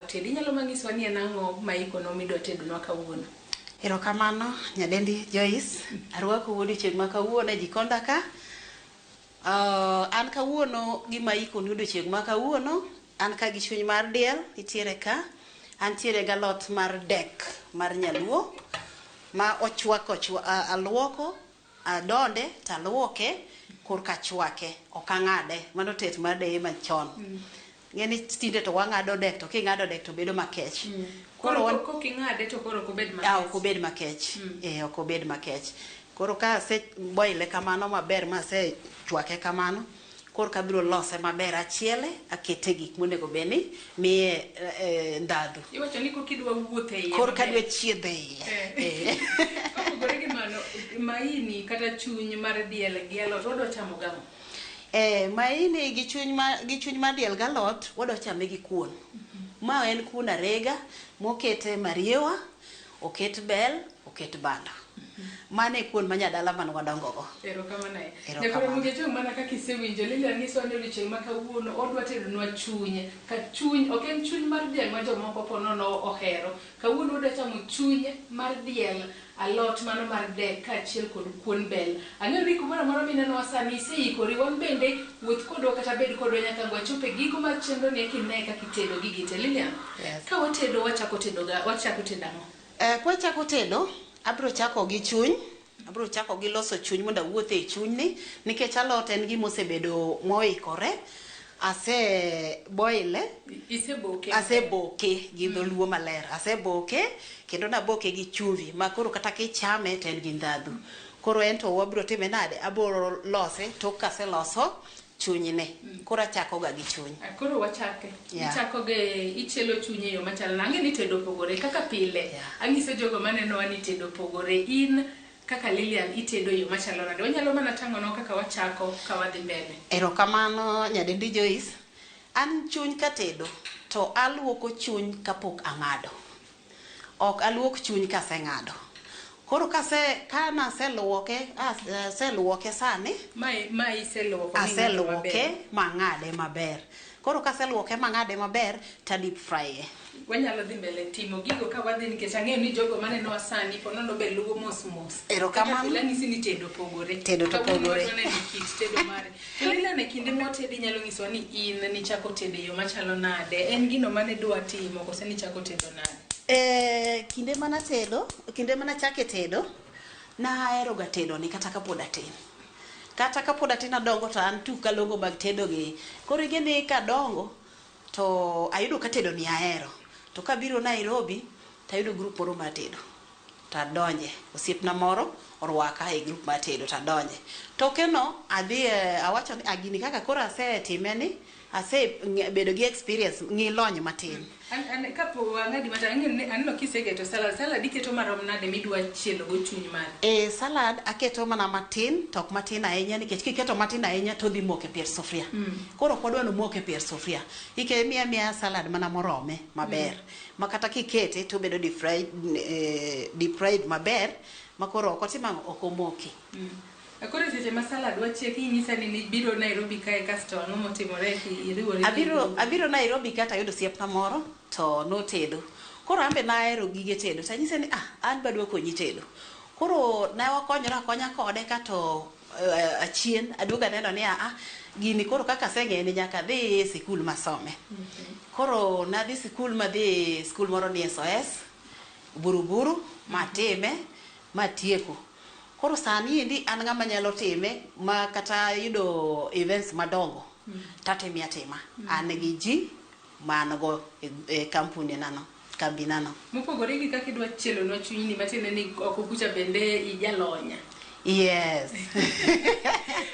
Tedo nyalo mangiswa ni anango maiko no midwa tedonwa kawuono. Erokamano nyadendi Joyce, arwako odiochieng' ma kawuono e jikonda ka. An kawuono gima iko ni odiochieng' ma kawuono, an ka gi chuny mar diel nitiere ka. Antiere galot mar dek mar nyaluo ma ochwako aluoko, adonde taluoke korka chwake, ok ang'ade, mano tet mar deye machon. Ngeni tinde to wang'ado dek to king'ado dek to bedo makech. Koro koking'ade to koro ok obed makech. Ok obed makech. Ok obed makech. Koro ka ase boile kamano maber ma ase chwake kamano, koro kabiro lose maber, achiele, akete gik monego beni miye ndadhu. Iwacho ni kokidwa wuothe iye. Koro kadwa chiedhe iye. Kopogore gi mano, maini kata chuny mar diel gi alot wadwa chamo gamo. Maini gi chuny mar diel galot wadwa chame gi kuon. Ma en kuon arega mokete mariewa, oket bel, oket bando. Mane kuon manyadala man wadongo go. Erokamano. Nyakoro mugeto mana kaka isewinjo Lilian nyiso ni odiochieng' ma kawuono odwa tedonwa chuny. Ka chuny ok en chuny mar diel ma jomoko ponono ohero. Kawuono odwa chamo chuny mar diel, alot mano mar dek kaachiel kod kuon bel. Ang'eyo ni kumoro amora mineno sani iseikori, wan bende wuoth kodwa kata bed kodwa nyaka wachope giko mar chenro ni kine kaka itedo gigi te Lilian. Ka watedo wachako tedo ang'o? Kwachako tedo, abro chako gi chuny, abro chako gi loso chuny mondo awuothe e chuny ni, nikech alot en gima osebedo moikore. Ase boile, aseboke gi dholuo maler, aseboke kendo naboke gi chumvi ma koro kata kichame to en gi ndadhu. Koro ento wabro time nade, abro lose tok kaseloso chunyne. Koro achako ga gi chuny. Koro wachake. Ichako ge ichielo chunye yo machal nange ni tedo pogore kaka pile. Angiso jogo maneno ni tedo pogore. In kaka Lilian itedo yo machalo nade. Wanyalo mana tangono kaka wachako ka wadhi mbele. Erokamano nyadendi Joyce. An chuny ka tedo to aluoko chuny kapok ang'ado. Ok aluok chuny kaseng'ado. Koro kana seluoke sani, aseluoke mang'ade maber. Koro kaseluoke mang'ade maber, ta deep fry. Wanyalo dhi mbele timo gigo ka wadhi nikech ang'eyo ni jogo maneno sani ponono be luwo mos. Erokamano. Kaka nisi ni tedo pogore. Tedo to pogore. Kawuono ne kit tedo mare. Lilian e kinde motedi nyalo nyiso ni in nichako tedo yo machalo nade. En gino mane dwa timo kose nichako tedo nade? Kinde mana chake tedo, nahero ga tedo ni kata kapod atin. Kata kapod atin adongo to an tuk kalongo mag tedo gi. Koro igeni kadongo to ayudo ka tedo ni ahero. To kabiro Nairobi, tayudo grup moro mar tedo. Tadonje, osiepna moro orwaka e grup mar tedo tadonje. Tokeno adhi awacho ni agini kaka koro asetime ni, ase bedo gi experience ngi lony matin. An kapo ng'adi mata aneno kiseketo salad iketo marom nade midwa chielo go chuny mare? Salad aketo mana matin, tok matin ahinya nikech kiketo matin ahinya to dhi moke pier sufria. Koro kodwa no moke pier sufria. Ike miya salad mana morome maber. Makata kikete to bedo deep fried maber, makoro ok omoki. Akoro seche ma salad wachiek inyisa ni biro Nairobi kae kasto ang'o motimore iriwori? Abiro Nairobi kata yudo siepna moro to notedo. Koro ambe nahero gige tedo. Tanyise ni an badwa konyi tedo. Koro ne wakonyora konya kode kato achien aduoga neno ni gini koro kaka seng'eni nyaka dhi sikul masome. Koro nadhi sikul moro ni SOS Buruburu matime matieko. Koro sani endi an ng'ama nyalo time ma kata yudo events madongo tatime atima. An gi ji man go e kambi nano. Mopogore gi kaka idwa chielo nwa chuny ni matene ni oko kucha bende ijalonya. Yes.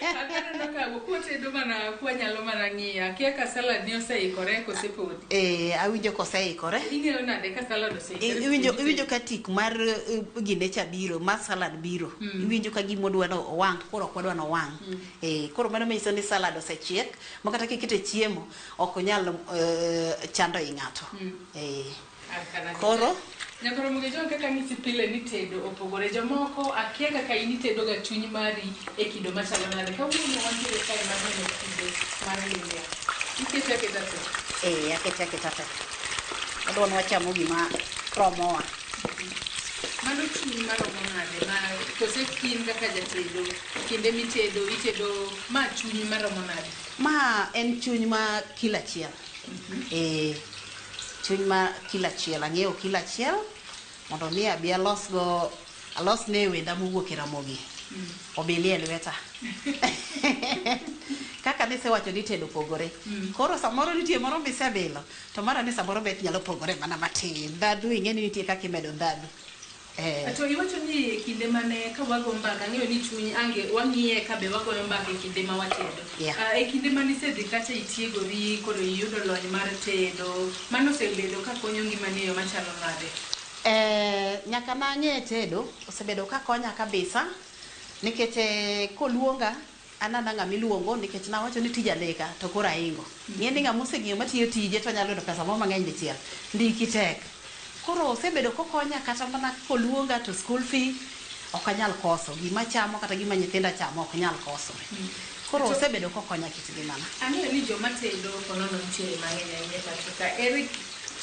Aneno ka tedo mana kwanyalo mana ng'iya kia ka salad ni oseikore kose podi. Awinjo koseikore. Ing'eyo nade ka salad oseikore? Iwinjo ka tik mar gine cha biro, mar salad biro. Iwinjo ka gimo dwa no owang', koro ok wadwa no wang'. Koro mano menyiso ni salad osechiek, makata kikete chiemo ok onyal chando i ng'ato. Koro nyakoro mugejo kaka ng'isi pile ni tedo opogore jomoko akia kaka ini tedo ga chuny mari e kido machalo nade kawuono wantiere kae maneno kido mar Lilian. Ikete aketa te? Akete te. adwa ni wachamo gima romowa. Mano chuny maromo nade ma kose kin kaka jatedo kinde mitedo itedo ma chuny maromo nade? Ma en chuny ma kilo achiel. Chuny ma kilo achiel, ang'iewo kilo achiel mondo mi abi alosne wenda mowuok e Ramogi. Obilie lweta. Kaka nisewacho ni tedo pogore. Koro samoro nitie moro misebilo, to mara ni samoro bet nyalo pogore mana matin. Ndhadhu ing'eni nitie kaka imedo ndhadhu. To iwacho ni kinde mane ka wago mbaka, ng'eyo ni chuny ange wang'iye ka be wagoyo mbaka e kinde ma watedo. E kinde mane isedhi kata itiegori koro iyudo lony mar tedo, mano osebedo ka konyo ngimani e yo machalo nade? Nyaka nang'e tedo osebedo ka konya kabisa, nikech koluonga anana ng'ama iluongo nikech nawacho ni tija leka to koro aingo. Ng'eni ng'ama oseng'iyo matiyo tije to nyalo yudo pesa moro mang'eny dichiel. Ndiki tek. Koro osebedo kokonya kata mana koluonga to school fee ok anyal koso. Gima chamo kata gima nyithinda chamo ok nyal koso. Koro osebedo kokonya kit ngimana. Ang'eyo ni joma tedo konono nitiere mang'eny ahinya kata ere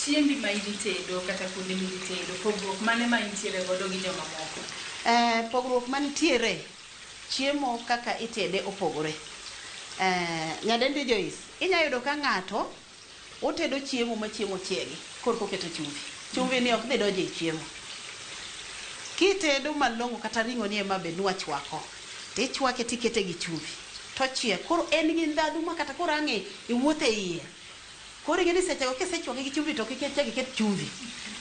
chiembi ma itedo kata kuonde ma itedo, pogruok mane ma intiere godo gi joma moko? Pogruok manitiere, chiemo kaka itede opogore. Nyadendi Joyce, inya yudo ka ng'ato otedo chiemo ma chiemo chiegi korko keto chumvi. Chumvi ni ok dhi donjo e chiemo. Kitedo malong'o kata ring'o ni ema be nwachwako. Tichwake tikete gi chumvi. Tochiek. Koro en gi ndhadhu ma kata koro ang'e iwuothe iye. Koro ing'eni sechego kisechwake gi chumvi to kiket chumvi.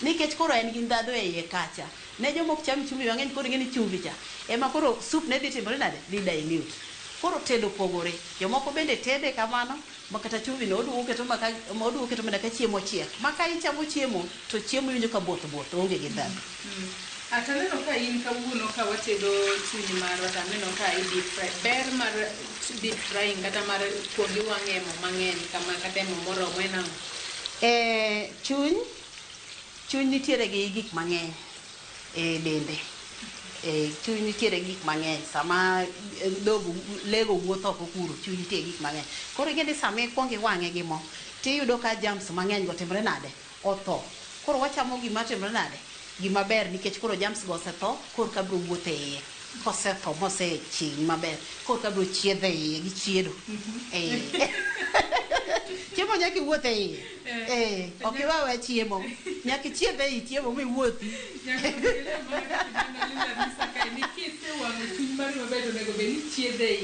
Nikech koro en gi ndhadhu e iye kacha. Ne joma ok cham chumvi mang'eny koro ing'eni chumvi cha ema koro soup ne dhi timore nade? Dhi dilute. Koro tedo pogore. Jomoko bende tede kamano ma kata chumvi no oduogo keto mana ka chiemo chiek. Ma ka ichamo chiemo to chiemo iwinjo ka both onge gi ndhadhu. Ataneno ka in kawuono ka watedo chuny mar ataneno ka i deep fry. Ber mar deep frying kata mar kuongi wang'e mo mang'eny kama kata mo moromo en ang'o? Chuny nitiere gi gik mang'eny e dende. Chuny nitiere gik mang'eny. Sama lego wuotho oko kuro, chuny nitie gik mang'eny. Koro ing'eni sama ikuongo iwang'e gi mo, tiyudo ka germs mang'eny go timre nade? Otho. Koro wachamo gima timre nade? Gima ber nikech koro germs go osetho, koro ka biro wuotho e iye. Kosetho mosechiny maber, koro ka biro chiedho e iye gi chiedo. Chiemo nyaka iwuothe e iye. Ok iwawe chiemo. Nyaka ichiedhe e chiemo miwuothi.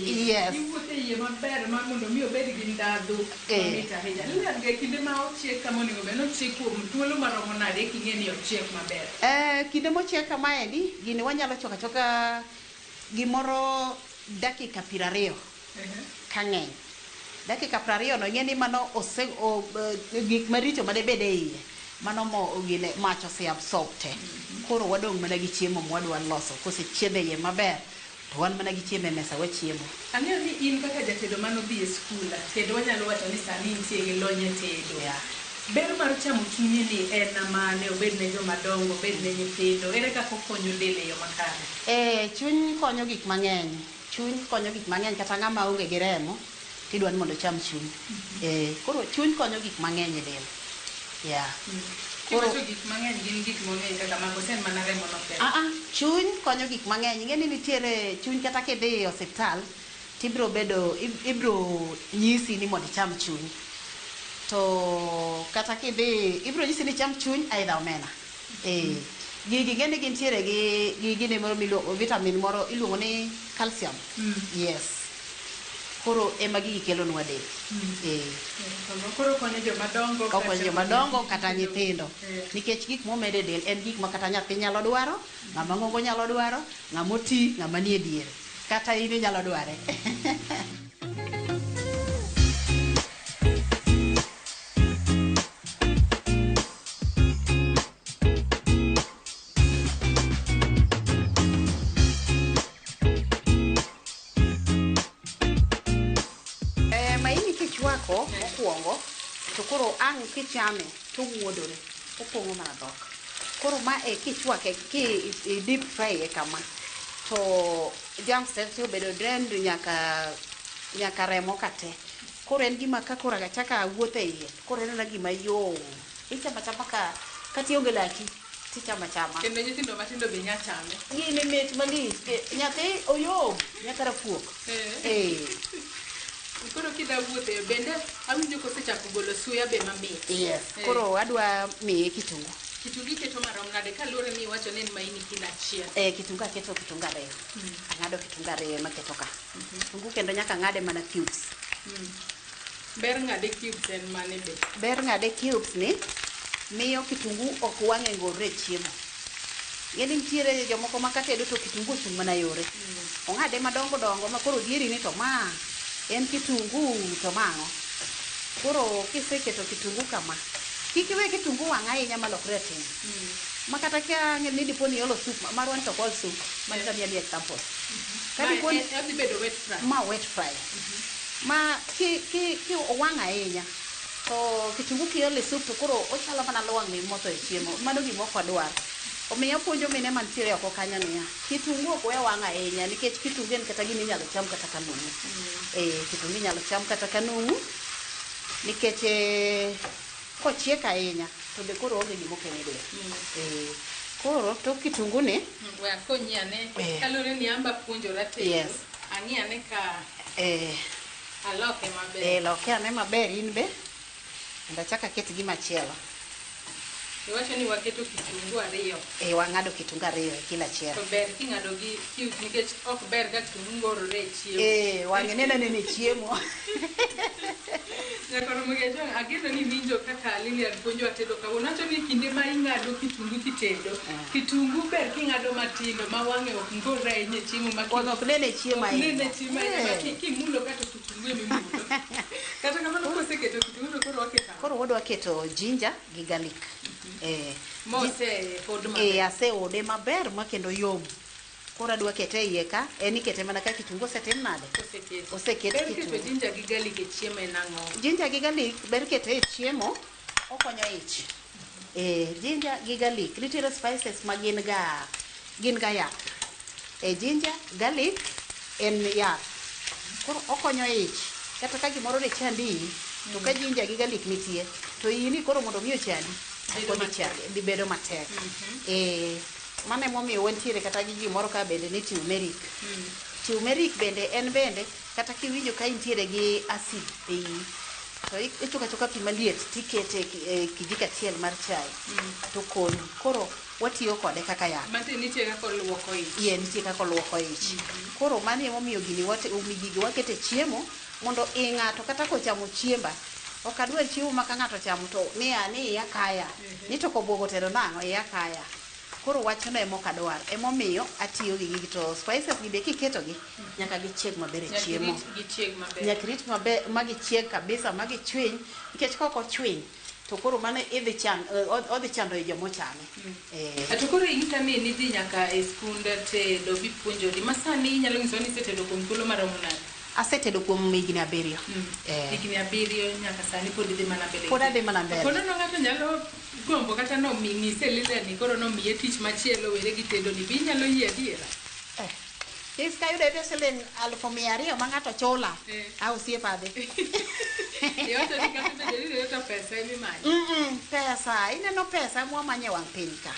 Yes. Iwuothe e iye maber ma mondo mi obed gi ndhadhu mamit ahinya. Lilanga kinde ma ochiek kama onego bed nochiek kuom thuolo maromo nade king'e ni ochiek maber? Kinde mochiek kamaendi, gini wanyalo choko achoka gimoro dakika 20 kang'eny. Dakika 20 no ing'eni mano gik maricho mane bede e iye. Mano mach ose-absorb te. Koro wadong' mana gi chiemo mwadwa loso. Kosechiedhe iye maber, to wan mana gi chiemo e mesa wachiemo. Ang'eyo ni in kaka jatedo manodhi e skul, tedo wanyalo wacho ni sani nitie gi lony e tedo. Ber mar chamo chunye ni en mane, obed ne joma dongo, obed ne nyithindo, ere kaka okonyo del e yo makare? Chuny konyo gik mang'eny. Chuny konyo gik mang'eny kata ng'ama onge gi remo tidwa ni mondo cham chuny. Koro chuny konyo gik mang'eny e del. Koro gik mang'eny gin gik mang'eny kaka mago sen mana remo no. Chuny konyo gik mang'eny. Ing'eni nitiere chuny kata kidhi e osiptal tibiro nyisi ni mondo icham chuny. To kata kidhi ibiro nyisi ni cham chuny aidha omena. Gigi ng'eni gintiere gi gine moro vitamin moro iluongo ni calcium. Yes. Koro ema gigi kelonwa del. Koro konyo joma dongo kata nyithindo. Nikech gik momede del en gik ma kata nyathi nyalo dwaro, ng'ama ng'ongo nyalo dwaro, ng'ama oti, ng'ama nie diere. Kata in nyalo dware. Mokuongo to koro ang' kichame to wuodore opong'o mana dhok. Koro ma kichwake ki deep fry kama to germs te obedo drained nyaka remo kate. Koro en gima ka koro chaka wuothe iye koro en gima yom ichama chama ka tionge laki tichama chama kendo nyithindo matindo be nya chame gini mit malich nyathi oyom nyaka rafuok koro kida wuothe bende awinjo kosechako golo suya be mamit yes koro adwa miye kitungu keto marom nade kaluwore ni iwacho ni en maini kilo achiel kitungu aketo kitungu ariyo ang'ado kitungu ariyo maketo ka kitungu kendo nyaka ng'ade mana cubes ber ng'ade cubes en mane be ber ng'ade cubes ni miyo kitungu ok wang'e ngorre chiemo ngeni nitiere jomoko ma katedo to kitungu ochung' mana yore ong'ade madongo dongo ma koro dieri ni to ma en kitungu to mang'o koro kiseketo kitungu kama kik iwe kitungu wang' ahinya malokre tin ma kata ka ni dipo ni olo soup marwan to kol soup man ka miya example ka dipo ni odhi bedo wet fry wet fry ma ki wang' ahinya to kitungu kiole soup to koro ochalo mana lwang' ni moto e chiemo mano gima ok wadwar omiyo puonjo mine mantiere oko kanyo niya kitungu ok we wang' ahinya nikech kitungu en kata gima inyalo cham kata kanumu kitungu inyalo cham kata kanumu nikech kochiek ahinya to be koro onge gima okene del koro tok kitungu ni we akonyane kalore ni amba puonjora tedo ang'iyane ka aloke maber loke ane maber in be ndachaka ket gimachielo iwacho ni waketo kitungu ariyo wang'ado kitungu ariyo kila achiel to ber king'ado gi cubes nikech ok ber ga kitungu ngorore e chiemo wang'e neno ni chiemo Ramogi ageno ni winjo kaka Lilian puonjo tedo kawuono wacho ni kinde ma ing'ado kitungu kitedo kitungu ber king'ado matindo ma wang'e ok ngorre ahinya e chiemo ma ok nene chiemo ahinya kimulo kata kitungu emimulo kata kamano koseketo kitungu to koro wadwa keto ginger gi garlic aseode maber ma kendo yom koro adwa kete iye ka en ikete mana ka kitungu osetim nade oseket kitungu ginger gi garlic e chiemo en ang'o ginger gi garlic ber kete e chiemo okonyo ich ginger gi garlic nitiere spices ma gin ga yath ginger garlic en yath koro okonyo ich kata ka gimoro de chandi to ka ginger gi garlic nitie to ini koro mondo mi ochandi di bedo matek mane momiyo wantiere kata gi gimoro ka bende ni turmeric bende en bende kata kiwinjo ka intiere gi acid to ichuka pi maliet tikete kijiko achiel mar chai to konyi koro watiyo kode kaka yath nitie kaka oluoko ich nitie kaka oluoko ich koro mane momiyo gigi wakete chiemo mondo ng'ato kata kochamo chiemba ok adwar chiemo ma ka ng'ato chamo to ni iya kaya ni to kobuogo tedo nang'o iya kaya koro wachno emok adwar emomiyo atiyo gi gigi to spices gi be kiketogi nyaka gichieg maber e chiemo nyaka rit maber ma gichieg kabisa ma gichwiny nikech kok ochwiny to koro mano odhi chando jomochame to koro ing'itani ni dhi nyaka e skund tedo bipuonjori masani inyalo nyiso ni isetedo kuom thuolo maromo nade asetedo kuom higni 7 higni 7 nyaka sani pod idhi mana mbele pod adhi mana mbele kono ng'ato nyalo gombo kata nominyise Lilian koro nomiye tich machielo were gi tedo ni bi nyalo yie adiera Iska yudo siling 200,000 ma ng'ato chula ausiepa dhi yoto ni kata bedo ni yoto pesa emimanyo pesa ineno pesa mwamanye wang' piny ka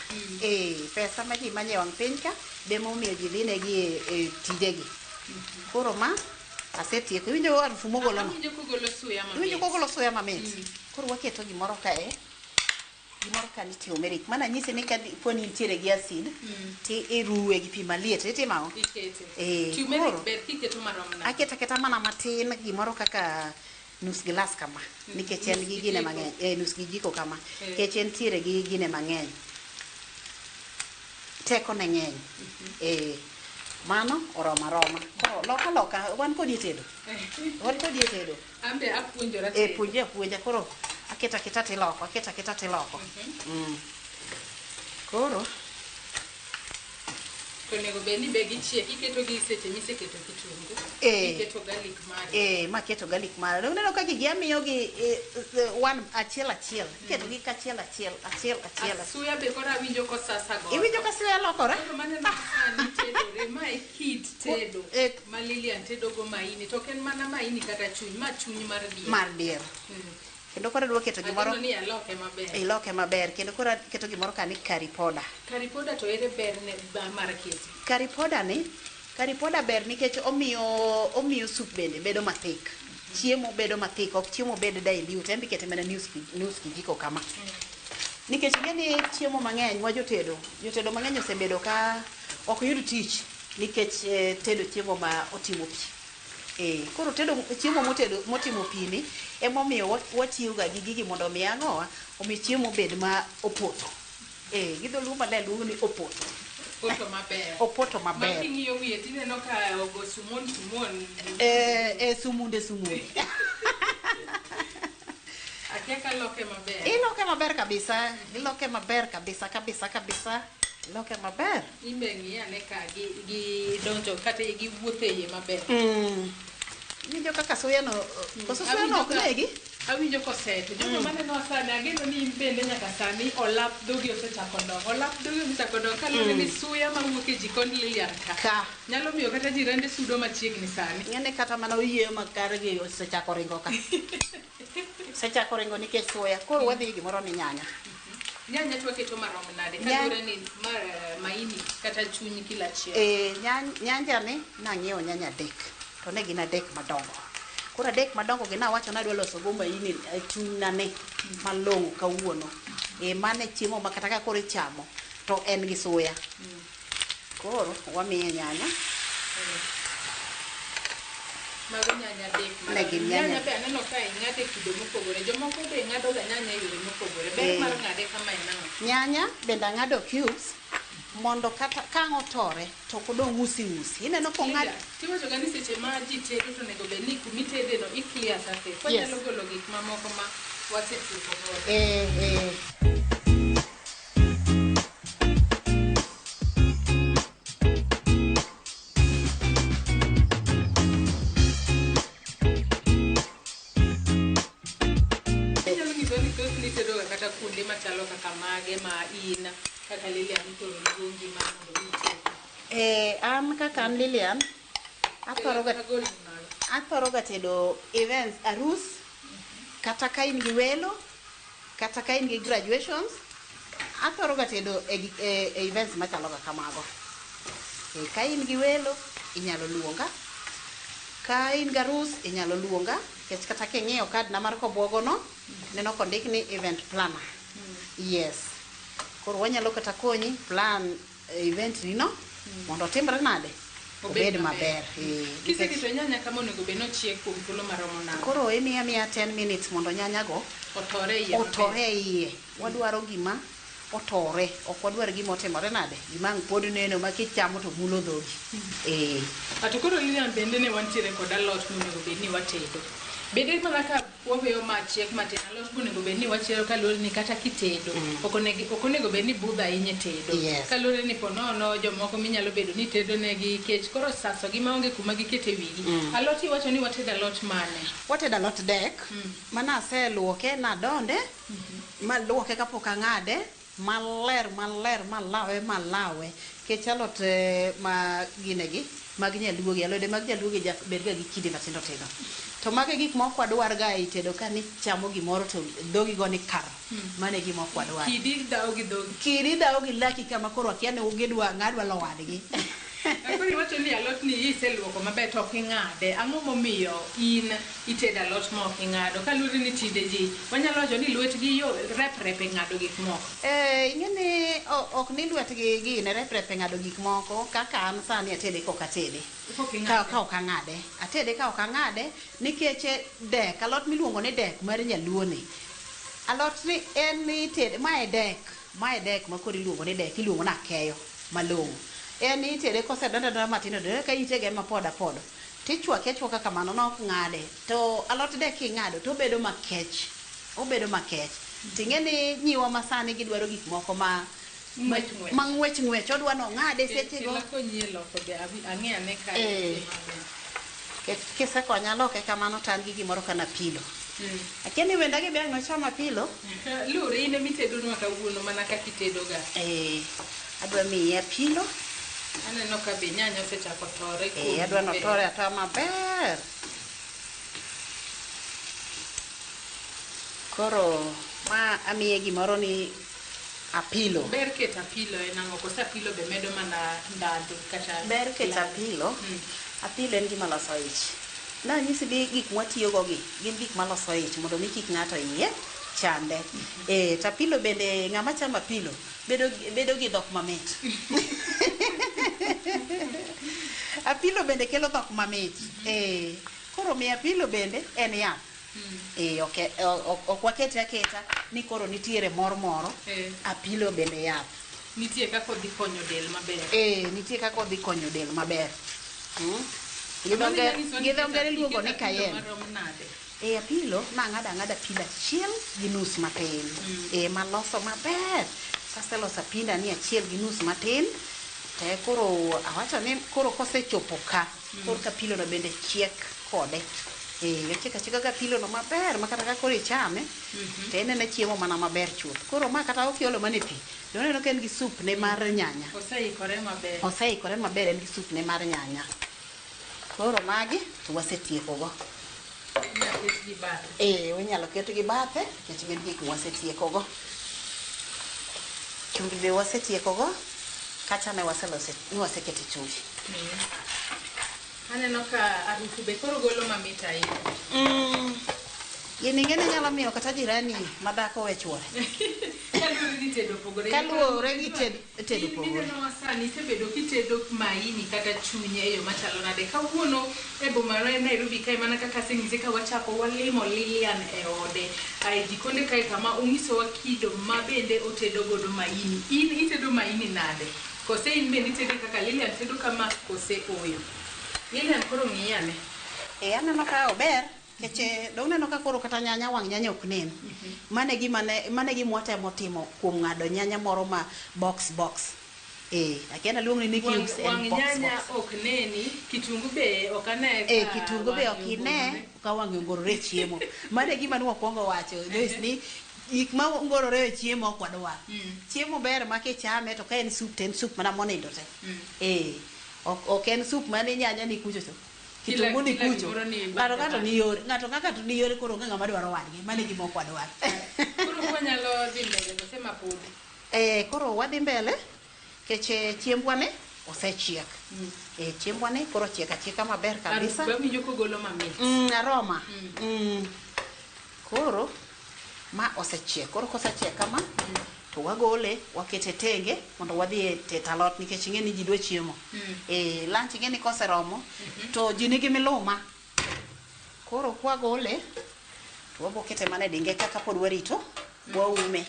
pesa ma ji manye wang' piny ka demomiyo ji dhi negi e tijegi koro ma asetieko iwinjo 1,000 mogolo no iwinjo kogolo suya mamit koro waketo gimoro kae gimoro ka ni turmeric mana nyise ni ka poni nitiere gi acid ti iruwe gi pi maliet itimao turmeric ber kiketo marom na aketa mana matin gimoro kaka nus glass kama nikech en gi gine mang'eny nus kijiko kama nikech entiere gi gine mang'eny teko ne ng'eny mano oroma koro loka wan kodi tedo ambe apuonjora tedo puonja koro aketa tiloko koro konego beni be gichiek iketo gi seche miseketo kitungu iketo garlic mari ma keto garlic mari uneno ka gigi amiyo gi one achiel iketo gi kachiel suya be kora winjo ko sasa go iwinjo ka suya lokore maneno sani tedo ma kit tedo ma Lilian tedo go maini to ken mana maini kata chuny mar diel kendo koro adwa keto gimoro ni aloke maber. Iloke maber kendo koro keto gimoro kani curry powder. Curry powder to ere ber ne mar kete? Curry powder ber nikech omiyo soup bende bedo mathik. Chiemo bedo mathik, ok chiemo bed dilute, en kete mana nus kijiko kama. Nikech ngeni chiemo mang'eny wa jotedo mang'eny osebedo ka ok yud tich nikech tedo chiemo ma otimo pi. Koro tedo chiemo motimo pi ni emomiyo watiyo ga gi gigi mondo mi ang'owa omi chiemo bed ma opoto. Gidho maler luongo ni opoto. Opoto maber. Ma king'iyo wiye tineno ka ogo sumon. Sumunde. Akiaka loke maber. Iloke maber kabisa. Iloke maber. Imbe ng'iyane ka gi donjo kata gi wuothe iye maber. Winjo kaka suya no, koso suya no ok negi? Awinjo koseto. Jogo maneno sani ageno ni bende nyaka sani olap dhogi osechako dongo. Olap dhogi osechako dongo kaluwore ni suya mawuok e jikond Lilian ka. Nyalo miyo kata jirende sudo machiegni sani. Ng'ene kata mana oyieyo makargi osechako ringo ka. Osechako ringo nikech suya. Koro wadhi gimoro ni nyanya. Nyanya twaketo marom nade kaluwore ni maini kata chuny kila achiel. Nyanja ni nang'iewo nyanya adek. To ne gin adek madongo. Koro adek madongo gi nawacho nadwa loso go maini chuny na ne malong'o kawuono. Mane chiemo ma kata ka koro ichamo to en gi suya. Koro wamiye nyanya. Mago nyanya adek. Nyanya be aneno ka ing'ade kido mopogore. Jomoko be ng'ado ga nyanya e yore mopogore. Ber mar ng'ade kama en ang'o? Nyanya bende ang'ado cubes mondo kata kang'o tore to kodong' usi. Ineno kong'ad. Tiwacho ga ni seche ma ji tedo to nego be ni kumitede no i-clear sake. Konyalo golo gik mamoko ma wasetieko godo. Kata kuonde machalo kaka mage ma in kaka Lilian to luongi ma mondo an kaka an Lilian athoro ga tedo events, arus, kata ka in gi welo, kata ka in gi graduations, athoro ga tedo e events machalo kaka mago. Ka in gi welo inyalo luonga, ka in gi arus inyalo luonga, kech kata king'iyo kad na mar kobuogo no neno kondik ni event planner. Yes. Koro wanyalo kata konyi plan event ni no mondo timre nade obed maber. Kiseketo nyanya kama onego be nochiek kuom thuolo maromo nade? Koro imiya 10 minutes mondo nyanya go otore iye. Wadwaro gima otore, ok wadwar gima otimore nade, gima pod neno ma kichamo to mulo dhogi. Ato koro Lilian bende ne wantiere kod alot monego bed ni watedo. Bende mana ka waweyo machiek matin alot monego bed ni wachielo kaluwore ni kata kitedo ok onego bed ni budho ahinya tedo. Kaluwore ni ponono jomoko minyalo bedo ni tedo negi kech koro saso gi maonge kuma gikete wigi. Alot iwacho ni watedo alot mane? Watedo alot dek mana aseluoke nadonde maluoke kapok ang'ade maler malawe kech alot ma ginegi mag nyaluogi, alode mag nyaluogi bed ga gi kidi matindo tindo. To mage gik moko wadwar ga e tedo ka ni chamo gimoro to dhogi go ni kar. Mane gima ok wadwar. Kidi dawo gi dhogi. Kidi dawo gi laki kama koro akia ne ugedwa ng'adwa lo wadgi. Akoni wacho ni alot ni iseluoko maber to ok ing'ade. Ang'o momiyo in itedo alot ma ok ing'ado? Kaluwore ni tinde ji wanyalo wacho ni lwetgi rep e ng'ado gik moko. Ing'eni ok ni lwetgi gine rep e ng'ado gik moko kaka an sani atede kok atede. Ka ok ang'ade. Atede ka ok ang'ade nikech dek, alot miluongo ni dek mar nyaluo ni. Alot ni en itede ma e dek ma koro iluongo ni dek, iluongo na keyo malong'o. En itede kosedonda matindo ka itege ma poda tichwake achwaka kamano na ok ng'ade. To alot dek king'ado to obedo makech. Ting'eni nyiwa masani gidwaro gik moko ma ng'wech odwa no ng'ade seche go. Kisekonya loke kamano tan gi gimoro kana pilo. Akiani wenda gi bang' nochama pilo. Lure ine mitedo nwa kawuono mana kaka itedo ga. Adwa miye pilo. Aneno ka be nyanya osechako tore. Adwa notore ata maber. Koro ma amiye gimoro ni apilo. Ber ket apilo en ang'o? Koso apilo be medo mana ndhadhu kata ber ket apilo. Apilo en gima loso ich. Na nyisi ni gik mwatiyogo gi gin gik maloso ich mondo mi kik ng'ato iye chande. Tapilo bende ng'ama chamo apilo bedo gi dhok mamit. Apilo bende kelo dhok mamit. Koro mi apilo bende en yath. Ok wakete aketa ni koro nitiere moro. Apilo bende yath. Nitie kaka odhi konyo del maber. Nitie kaka odhi konyo del maber. Gidho ngere luongo ni cayenne. Apilo nang'ado apilo achiel gi nus matin. Maloso maber. Kaseloso apinda ni achiel gi nus matin. Te koro awacho ni koro kosechopo ka. Koro apilo no bende chiek kode. Chieka ka apilo no maber makata ka koro ichame. Te en chiemo mana maber chuth. Koro ma kata okiolo mane pi. Doneno ka en gi sup ne mar nyanya. Oseikore maber en gi sup ne mar nyanya. Koro magi to wasetieko go. Unyalo keto gi bathe nikech gin gik wasetieko go. Chumbi be wasetieko go. Kacha ne wasekete chumbi. Aneno ka arufu be koro golo mamit ahinya. Gini ngene nyalo miyo kata jirani madhako we chuore. Kaluwore gi tedo pogore. Kaluwore gi tedo pogore. Ineno sani isebedo kitedo maini kata chunye e yo machalo nade. Kawuono e boma mar Nairobi kae mana kaka aseng'ise ka wachako walimo Lilian e ode. Jikonde kae kama onyisowa kido ma bende otedo godo maini. In itedo maini nade? Kose in bende itedo kaka Lilian tedo kama kose oyo? Lilian koro ng'iyane. Aneno ka ober. Keche dong neno ka koro kata nyanya wang' nyanya ok nen. Mane gima watemo timo kuom ng'ado nyanya moro ma box. Akiana luong ni cubes en box. Wang' nyanya ok neni, kitungu be ok ane ka. Kitungu be ok ine ka wang'e ongorore chiemo. Mane gima wakwongo wacho ni gik ma ongorore chiemo ok wadwar. Chiemo ber ma kichame to ka en soup to en soup mana monindo te. Ok en soup mane nyanya ni kucho. Kitungu ni kucho. Ng'ato kaka ni yore koro ng'ama dwaro wadgi. Mane gima ok wadwar. Koro wanyalo dhi mbele gosema pod. Koro wadhi mbele keche chiembwa ne osechiek. Chiembwa ne koro chiek achieka maber kabisa. Bawinjo kogolo mamit. Aroma. Koro ma osechiek. Koro kosechiek kama to wagole wakete tenge mondo wadhi teta alot nikech ing'e ni ji dwa chiemo. Lunch ing'e ni koseromo to ji nigi miluma. Koro kwagole to wabokete mana dinge kaka pod warito waume.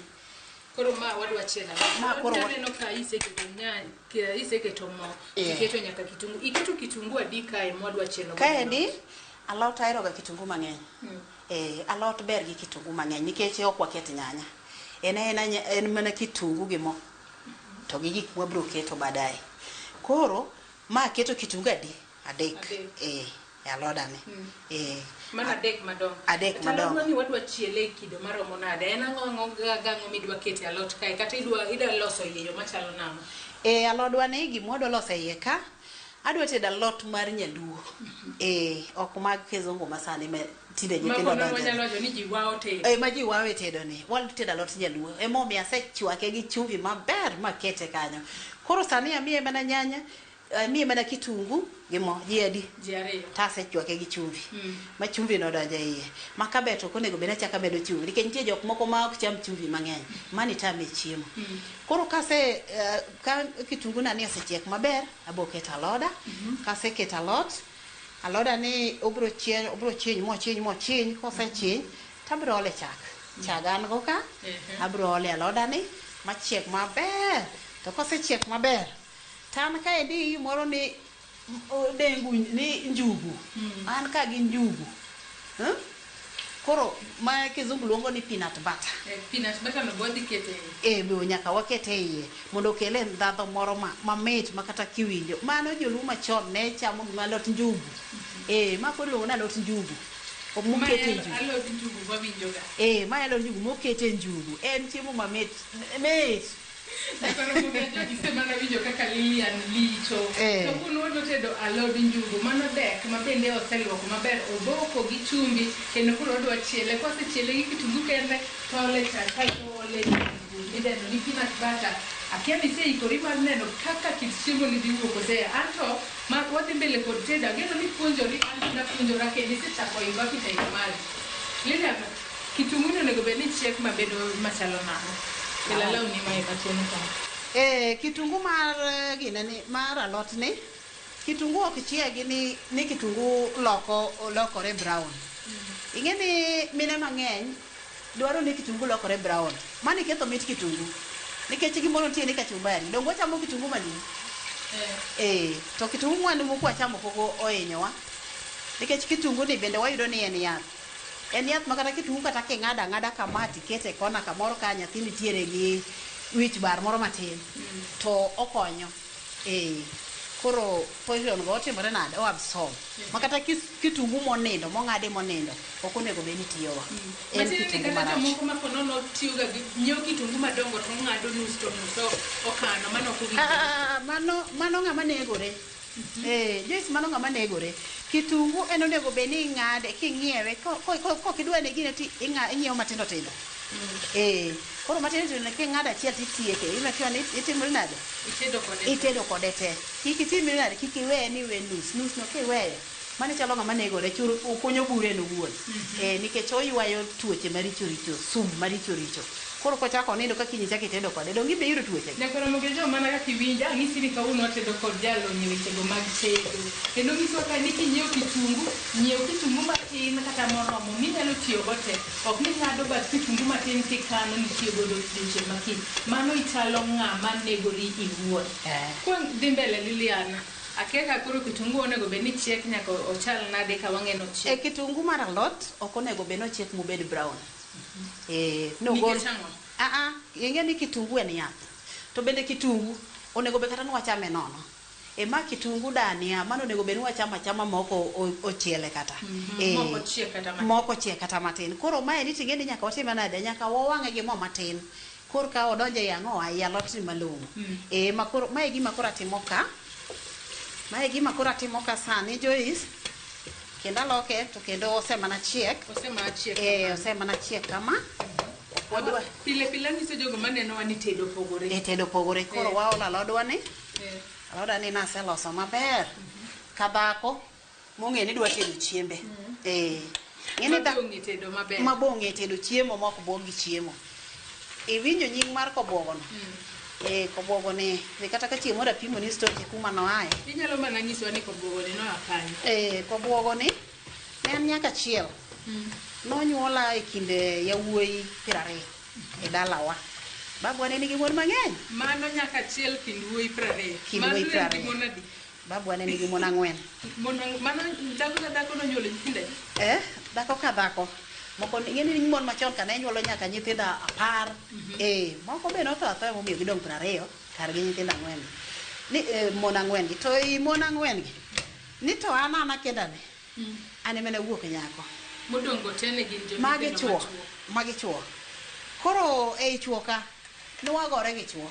Koro ma wadwa chielo. Ma koro waneno ka iseketo mo, iketo nyaka kitungu. Iketo kitungu adi kae modwa chielo. Kaendi alot ahero ga kitungu mang'eny. Alot ber gi kitungu mang'eny nikech ok waket nyanya. En mana kitungu gi mo. To gi gik mwabro keto baadaye. Koro ma keto kitungu adi? Adek. E alodani. Mana adek madongo. Adek madongo. Talodwa ni wadwa chiele kido maromo nade. En ang'o midwa kete alot kae kata idwa loso yeyo machalo namo. Alodwa ni gimwadwa loso iye ka adwa tedo alot mar nyaluo. Ok mag kizungu masani tinde nyithindo donjo. Wanyalo wacho ni ji wao tedo. Ma ji wawe tedo ni. Wal tedo alot nyaluo. Emomiyo asechwake gi chumbi maber makete kanyo. Koro sani amiye mana nyanya, amiye mana kitungu gi mo ji adi? Ji ariyo. Tasechwake gi chumbi. Ma chumbi no donjo iye. Ma kabeto konego bena chaka medo chumbi. Nikech nitie jok moko ma ok cham chumbi mang'eny. Mani tame chiemo. Koro ka kitungu na ni osechiek maber, abo keto aloda. Kaseketo aloda ni obro chiny mochiny kosechiny tabro ole chak. Chagan go ka abro ole aloda ni machiek maber. To kosechiek maber tan kaendi moro ni dengu ni njugu. An ka gi njugu. Koro ma kizungu luongo ni peanut butter. Peanut butter no bodi kete. Bo nyaka wakete iye mondo kele ndhadho moro mamit makata kiwinjo. Mano joluo machon ne chamo alot njugu. Ma koro luongo na alot njugu. Mokete njugu. Alot njugu wawinjo ga. Ma alot njugu mokete njugu. En chiemo mamit. Mit. Nekoro mugejo gisemana winjo kaka Lilian licho. To kuno do tedo alod njugu mano dek ma bende oseluoko maber oboko gi chumbi kendo kuro odwa chiele kosechiele gi kitungu kende tole cha ole ideno ni peanut butter. Akia ni sei kori mar neno kaka kit chiemo ni dhi wuok ose anto ma wadhi mbele kod tedo ageno ni puonjori anto na puonjora kendo isechako imba pita imali. Lilian kitungu ni onego bed ni chiek mabedo machalo namo. Kelala uni mai kachoni ka. Kitungu mar gine ni mar alot ni kitungu ok chiegi ni kitungu lokore brown. Ingeni mine mang'eny dwaro ni kitungu lokore brown. Mani ketho mit kitungu. Nikech gimoro nitie ni kachumbari. Dongo chamo kitungu mani. To kitungu mwanu mokwa chamo pogo ohinyowa. Nikech kitungu ni bende wayudo ni en yath. En yath makata kitungu kata king'ada kamati kete kona kamoro ka nyathi nitiere gi wich bar moro matin. To okonyo. Koro poison go otimore nade o absorb. Makata kitungu monindo mong'ade monindo ok onego bed ni tiyowa. En kitungu marach. Kata moko makono no tiyoga gi nyiew kitungu madongo to ng'ado nus to okano mano ok owinjore. Mano ng'ama negore. Joyce mano ng'ama negore. Kitungu en onego bed ni ng'ade king'iewe kokidwa ne gine ti ing'iewo matindo tindo. Koro matindo tindo king'ado achiel titieke. Imekiwa ni itimori nade? Itedo kode te. Kik itimri nade? Kik iweye ni we nus no kiweyo. Mane chalo ng'ama negore churu okunyo bure no wuon. Nikech oywayo tuoche maricho richo, sum maricho richo. Koro kochako nindo kaka inyisa kitedo kode dongi be yudo tuoche. Nekoro mugejo mana kaka iwinja ng'isi ni kawuono watedo kod jalo ni wechego mag tedo. Kendo ng'iso ka ni kinyiew kitungu matin kata moromo minyalo tiyo go te. Ok ni ng'ado bath kitungu matin tikano ni tiyo godo dweche makiny. Mano ichalo ng'ama negori iwuon. Kuon dhi mbele Liliana. Akeka koro kitungu onego bed ni chiek nyaka ochal nade ka wang'eno chiek. Kitungu mar alot ok onego bed no chiek mobed brown. No go. Ing'e ni kitungu en yath. To bende kitungu onego bed kata ni wachame nono. Ma kitungu dania mano onego bed ni wachamo achama moko ochiele kata. Moko chiek kata matin. Koro mae ni ting'e ni nyaka watime nade nyaka wawang'e gi mo matin. Koro ka odonje yang'o ai alot ni malong'o. Ma koro mae gima koro atimo ka. Mae gima koro atimo ka sani Joyce. Kendo aloke to kendo osemana chiek. Osemana chiek kama. Wadwa pile nyiso jogo maneno wa ni tedo pogore. Tedo pogore. Koro waolo alodwa ni. Alodwa ni naseloso maber. Kadhako mong'e ni dwa tedo chiembe. Ng'eni mabong'e tedo maber. Mabong'e tedo chiemo mok bogi chiemo. Iwinjo nying mar kobuogo no. Kobuogo ni kata ka chiemo rapimo ni stoke kuma no ae. Inyalo mana nyiswa ni kobuogo ni no akanye. Kobuogo ni ne an nyaka chiel. Nonyuola e kinde yawuoyi 20 dalawa. Babwa ne nigi mon mang'eny. Mano nyaka chiel kind wuoyi 20. Mano nigi mon adi? Babwa ne nigi mon 4. Mano dhako no nyuolo nyithindo. Dhako ka dhako. Moko ng'eni ni mon machon kane nyuolo nyaka nyithindo 10. Moko be notho athoya momiyo gidong 20 kar gi nyithindo 4. Ni mon 4 gi to mon 4 gi. Ni to ana kendane. Ane mene wuok nyako. Modongo tene gin jo magi chuo. Koro chuo ka nwagore gi chuo.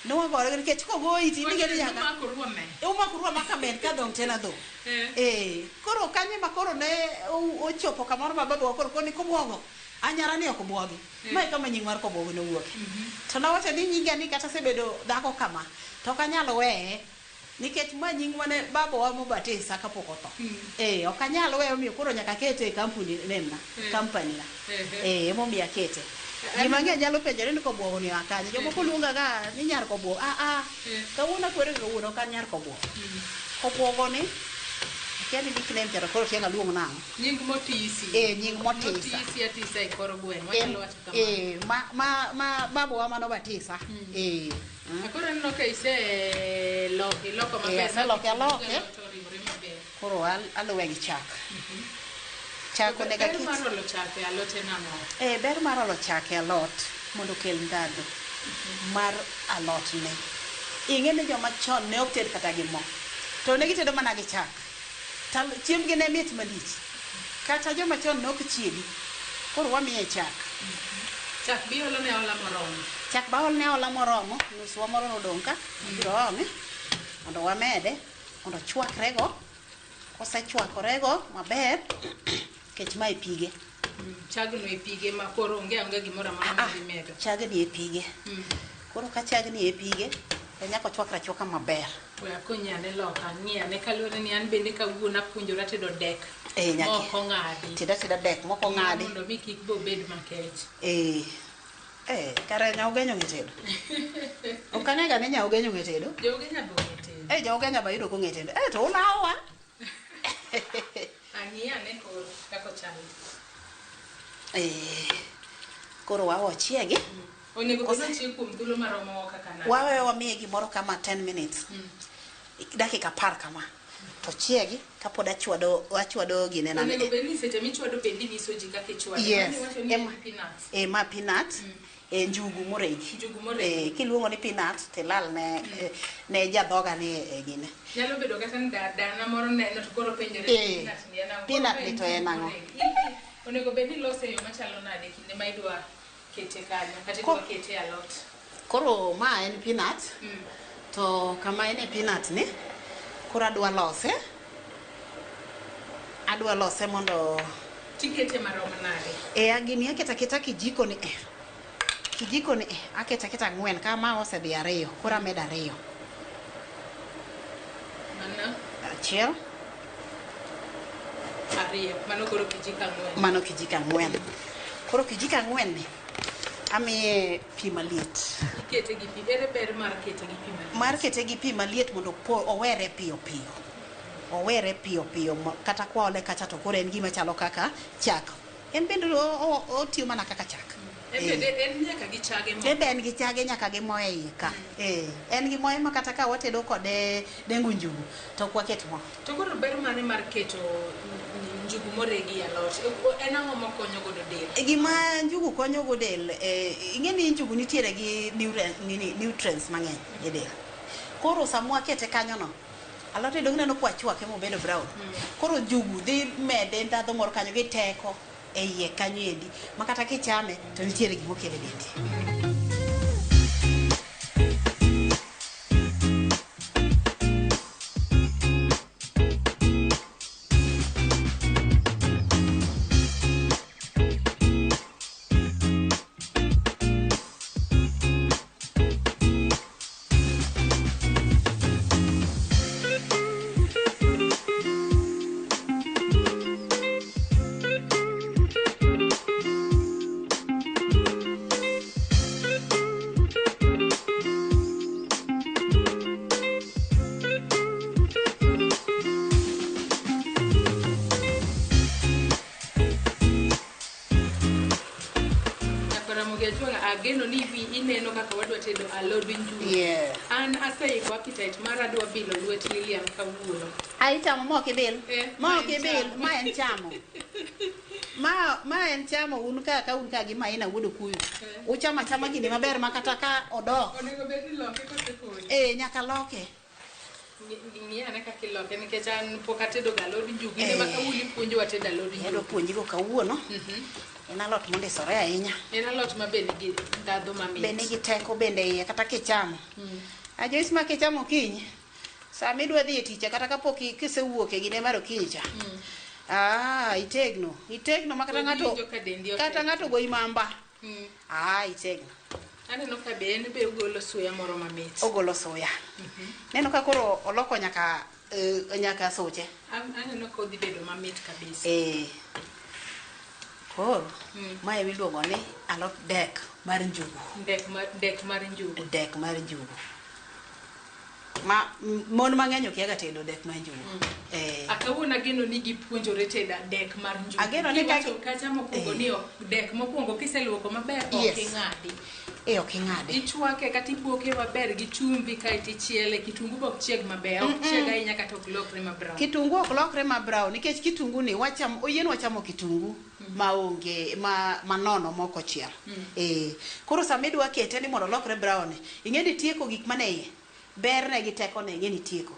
Nwagore nikech kogoyi ti nige nyaka. Umako ruwa makaben ka dong tena do. Koro kanye makoro ne ochopo kamoro mababu koro koni kobuogo. Anyara ni okobwogi. Mae kama nying mar kobuogo no wuok. To nawacho ni nyinga ni kata sebedo dhako kama. To kanyalo weye nikech ma nying mane babawa mobatisa kapok otho. Ok anyal weyo miyo koro nyaka kete kampuni nenna. Company na. Momiyo akete. Gima ng'e nyalo penjore ni kobuogo ni akanye. Jomoko luonga ga ni nyar kobuogo. Kawuono kwere kawuono kan nyar kobuogo. Kobuogo ni kiani nickname tero koro tianga luong nang'o. Nying motisi. Nying motisa. Motisi atisa e kor gweng'. Wanyalo wacho kamano. Babawa mano batisa. Akoro neno ka iloko maber. Aloke. Koro aluwe gi chak. Chak onega kit. Ber mar olo chak e alot en ang'o? Ber mar olo chak e alot mondo kel ndhadhu mar alot ne. Ing'e ni joma chon ne ok ted kata gi mo. To ne gitedo mana gi chak. Chiembgi ne mit malich. Kata joma chon ne ok chiedi. Koro wamiye chak. Chak biolo ne ola moromo. Chak baol ne ola moromo, nuswa moro nodong' ka, biro ome, mondo wamede, mondo chwakrego, kosechwakorego maber, kech ma e pige. Chagno e pige ma koro onge gimoro amora ma dhi medo. Chagni e pige. Koro ka chagni e pige, to nyaka ochwakre achwaka maber. Oya konyane loka, ng'iyane kaluwore ni an bende kawuono apuonjora tedo dek. Nyaki. Moko ng'adi. Teda dek moko ng'adi. Mondo mi kik bo bed makech. Kare nyaugenyo ng'e tedo. Ok anega ni nyaugenyo ng'e tedo. Jaugenya bo ng'e tedo. Jaugenya ba yudo ko ng'e tedo. To ulawa. Ang'iyane koro kako chalo. Koro wawo chiegi. Onego bed chieg kuom thuolo maromo kaka nade. Wawe wamiye gimoro kama 10 minutes. Dakika 10 kama. To chiegi kapod achwado gine nane. Onego bed ni seche michwado bendi nyiso ji kaka ichwado. Yes. Peanuts. Ma peanut. Njugu moregi. Kiluongo ni peanut tilal ne jadhoga ni gine. Nyalo bedo kata ni dana moro neno to koro penjore peanut ni to en ang'o. Onego bed ni lose yo machalo nade kinde ma idwa kete kanyo kata idwa kete alot. Koro ma en peanut. To kama en peanut ni koro adwa lose mondo tikete maromo nade. Gini aketa kijiko ni aketa 4 kama osedhi 2 koro amedo 2. Mana? 1 2 mano koro kijiko 4. Mano kijiko 4. Koro kijiko 4 ni amiye pi maliet. Ikete gi pi. Ere ber mar kete gi pi maliet? Mar kete gi pi maliet mondo owere piyo piyo. Owere piyo piyo kata kwa ole kacha to koro en gima chalo kaka chak. En bende otiyo mana kaka chak. En nyaka gi chage mo. En gi chage nyaka gi mo e iye ka. En gi mo ma kata ka watedo kode dengu njugu to kwaket mo. To koro ber mane mar keto njugu moregi alot. En ang'o makonyo godo del? Gima njugu konyo godo del, ing'eni njugu nitiere gi nutrients mang'eny e del. Koro samwa kete kanyo no, alot idong neno kwa chwake mobedo brown. Koro njugu dhi mede ndadho moro kanyo gi teko e iye kanyo endi. Ma kata kichame to nitiere gima okele dendi. Ageno ni ineno kaka wadwa tedo alod njugu. An aseiko appetite mar adwa bilo lwet Lilian kawuono. Chamo mok ibil. Mok ibil, ma en chamo. Ma en chamo un ka gi maina wuodo kuyu. Uchama chama gini maber ma kata ka odok. Onego bed ni loke kose nyaka loke. Ng'iyane kaka iloke nikech an pok atedo alod njugu. Ine ma kawuono ipuonjowa tedo alod njugu. Adwa puonjigo kawuono. En alot mondisore ahinya. En alot ma bende gi ndadhu mamit. Bende gi teko bende iye kata kichamo. Joyce ma kichamo kiny. Sama idwa dhi e tich kata kapok kisewuok e gine mar okinyi cha. Itegno ma kata ng'ato goyi mamba. Itegno. Aneno ka be en be ogolo suya moro mamit. Ogolo suya. Neno ka koro oloko nyaka suche. Aneno ka odhi bedo mamit kabisa. Koro, mae miluongo ni alot dek mar njugu. Dek mar njugu. Dek mar njugu. Mon mang'eny ok yaga tedo dek mar njugu. Akawuono ageno ni gipuonjore tedo dek mar njugu. Ageno ni kacha mokwongo ni dek mokwongo kiseluoko maber ok ing'adi. Ok ing'adi. Ichwake kata iboke maber gi chumbi kaeto ichiele. Kitungu bok chieg maber. Ok chieg ahinya kata ok lokre ma brown. Kitungu ok lokre ma brown nikech kitungu ni oyien wachamo kitungu maonge manono moko chiel. Koro sama idwa kete ni mondo lokre brown, ing'eni tieko gik mane iye. ber ne gi teko ne ngeni tieko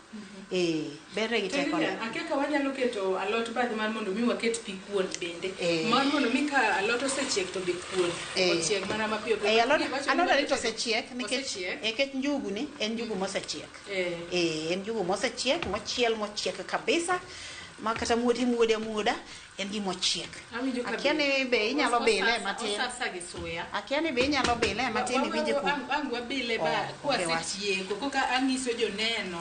ber ne gi teko ne akeka wanyalo keto alot bath mar mondo mi waket pi kuon bende mar mondo mi ka alot osechiek to be kuon ochiek mana mapiyo alot ali to osechiek nikech njugu ni en njugu mosechiek en njugu mosechiek mochiel mochiek kabisa ma kata muoda en gi mochiek akia ni be inyalo bile matin akia ni be inyalo bile matin ibije ku angwa bile ba kwasetieko koka angiso joneno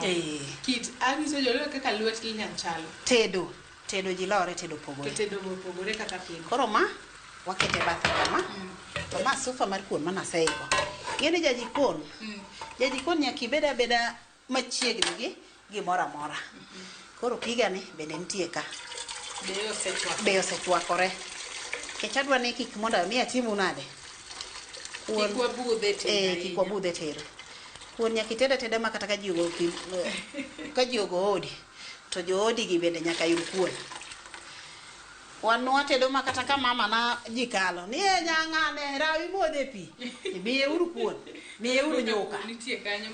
kit angiso joneno kaka lwet linyal chalo tedo ji lore tedo pogore kaka piny koro ma wakete bath kama to ma sufa mar kuon mana seiko ngene jajikon nyaki beda machiegni gi gimora mora koro piga ni bende nitie ka be osechwakore kech adwa ni kik mondo mi atimu nade kik wabudhe tedo kuon nyaki teda ma kata ka ji ogo odi to jo odi gi bende nyaka yud kuon wanwa tedo ma kata ka mama na jikalo ni nyang'ane rawi modhe pi miye uru kuon miye uru nyuka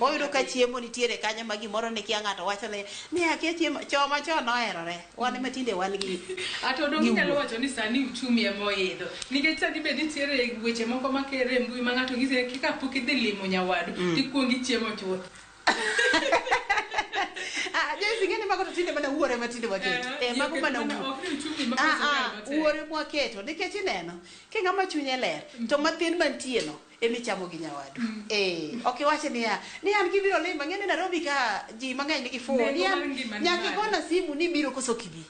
oyudo ka chiemo nitiere kanyo ma gimoro ni kia ng'ato wacho ni akia chiemo choma chon oherore wan matinde wan gi ato dong nyalo wacho ni sani uchumi emo idho nikech sani be nitiere weche moko makere mbui ma ng'ato gise kika pok idhi limo nyawadu tikuongi chiemo chuth Jesi mago tinde mana uore matinde waketo mago mana uore mwaketo nikech ineno ke ng'ama chunye ler to mathin mantie no emi chamo gi nyawadu ok iwache ni an kibiro lima ng'eni Nairobi ka ji mang'eny nigi fuo ni an nyaka igona simu ni biro koso kibi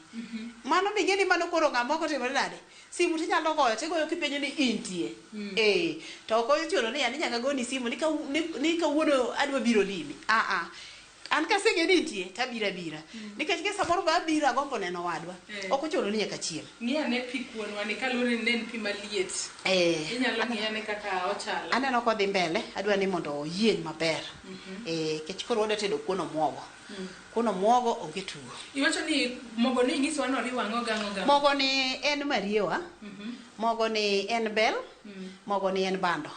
mano be ng'eni mano koro ng'amoko timore nade simu tinyalo goyo tigoyo kipenjo ni intie to ok ochuno ni ani nyaka goni simu ni kawuono adwa biro limi an kasenge nitie tabira nikech ke samoro ba bira gombo neno wadwa ok ochuno ni nyaka chiem ngia ne pi kuon wani kalore nen pi maliet inyalo ngia ne kaka ochala aneno ko dhi mbele adwa ni mondo oyien maber kech koro wada tedo kuon omuogo onge tugo iwacho ni mogo ni ngiswa no riwango gango mogo ni en mariewa mogo ni en bel mogo ni en bando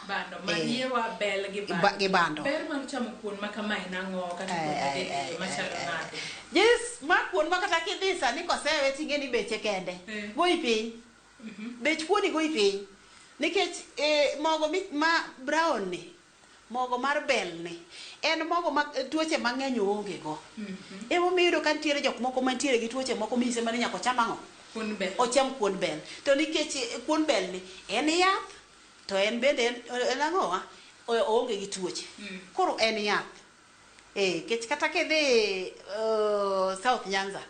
mariewa bel gi bando ber man chamo kuon makamae nango kata kuon machalo nade yes ma kuon makata kidhisa ni kosewe tingeni beche kende goi piny bech kuoni goi piny nikech mogo ma brown ni mogo mar bel ni en mogo ma tuoche mang'eny onge go emo miyudo ka nitiere jok moko mantiere gi tuoche moko mise mane nyako chama ocham kuon bel to nikech kuon bel ni en yath to en bende en ang'owa onge gi tuoche koro en yath kech kata kidhi South Nyanza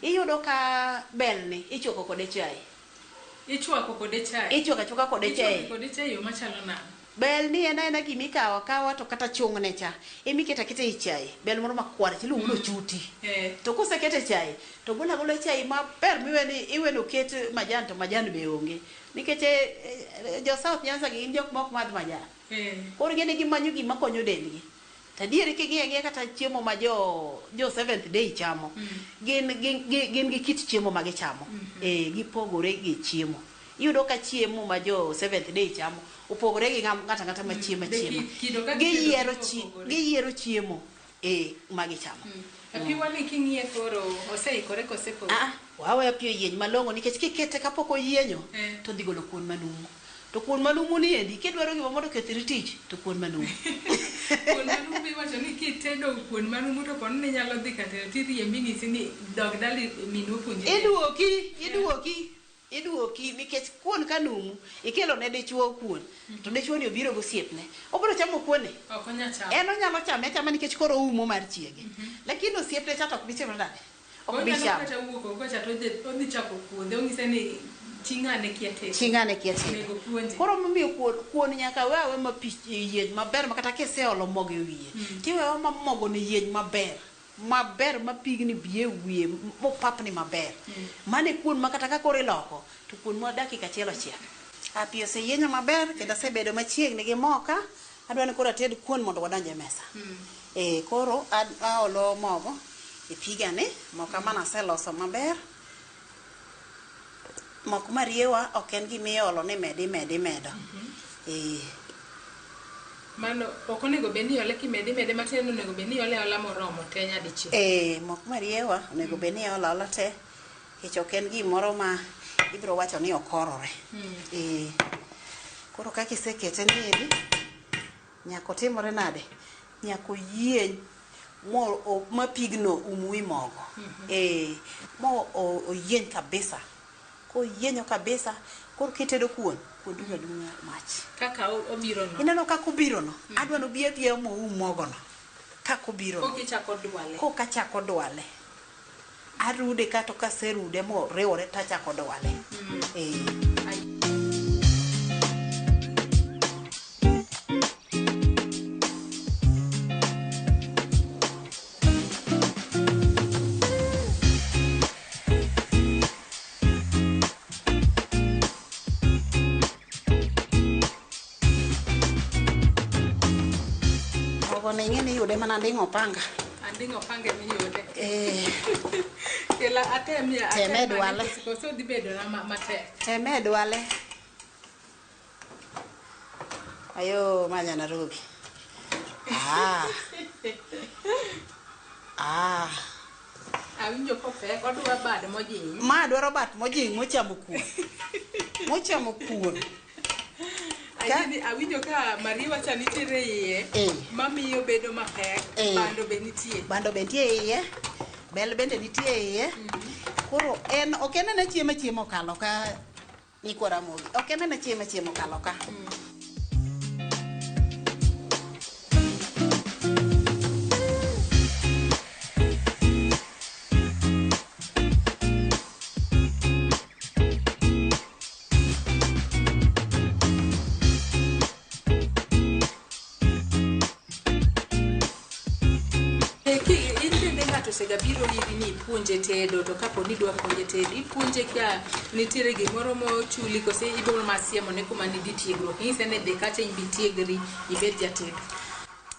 iyudo ka bel ni ichwako kode chai ichwako kode chai yo machalo nade bel ni ena gimikawa to kata chung'ne cha emiketa kete chai bel moro makwar tiluongo no chuti to kosekete chai to gola chai maber iweno ket majan to majan be onge nikech jo South Nyanza gi jok mok madh majan koro gene gimanyo gima konyo dendgi tadiere king'iye kata chiemo ma jo 7th day chamo gin gi kit chiemo ma gichamo gipogore gi chiemo iyudo ka chiemo ma jo 7th day chamo opogore gi ng'ata machiemo giyiero chiemo ma gichamo apiwani king'iye koro oseikore kosepo wawe apio yieny malongo nikech kikete kapok oyienyo to dhi golo kuon manumu to kuon manumu ni endi kidwaro gima mondo kethri tich to kuon manumu kuon manumu iwacho ni kitedo kuon manumu to kono ni nyalo dhi kata tiriembi ng'isi ni dog dali minu puonje iduoki nikech kuon kanumu ikelo ne dichuo kuon to dichuo ni obiro gosiepne obiro chamo kuone ok onyachamo en onyalo chama nikech koro umo mar chiege lakini osiepne cha to ok bichimo nade ok bichamo kata wuoko ko cha to odhi chako kuonde ongise ni chingane kiete koro mamiyo kuon nyaka wawe mapich yieny maber makata kiseolo mogo e wiye tiwewa mogo ni yieny maber mapigni biye wiye mopapni maber mane kuon makata ka kore loko to kuon mo dakika chielo chiek api oseyienyo maber kendo asebedo machiegni gi moka adwa ni koro ated kuon mondo wadonje mesa koro aolo mogo e piga ni moka mana aseloso maber mok mariewa ok en gimiolo ni medo Mano okonego beni ole kimede matin onego beni ole ola moromo te nya dichiel. Mok mariewa onego beni ola te. Kech ok en gimoro ma ibiro wacho ni okorore. Koro kaka isekete ni nyako timore nade? Nyako yieny ma pigno umui mogo. Mo oyieny kabisa. Ko yienyo kabisa, koro kitedo kuon dunga mach. Kaka obiro no. Ineno kaka obiro no. Adwa no biye mo mogo no. Kaka obiro no. Kokichako dwale. Kokachako dwale. Arude kato kaserude mo riwore tachako dwale. Ingene yude mana ndingo panga. Andingo panga mi yude. Kela atemia teme dwale. Koso di bedo na mate. Teme dwale. Ayo manya Nairobi. Awinjo kopek odwa bad mojing. Ma dwaro bat mojing mochamo kuon. Mochamo kuon. Ayini awinjo ka Mariwa cha nitiere iye. Mamiyo bedo mapek. Bando be nitie. Bando be nitie iye. Bel bende nitie iye. Koro en okenena chiemo kalo ka nyikwa Ramogi. Okenena chiemo kalo ka. Sega biro iri ni puonje tedo to kapo ni dwa puonje tedo ipuonje ka nitiere gimoro mo chuli kose ibiro masiemo ne kuma ni ditiegro kise ne de kata imbi tiegri ibed jatedo.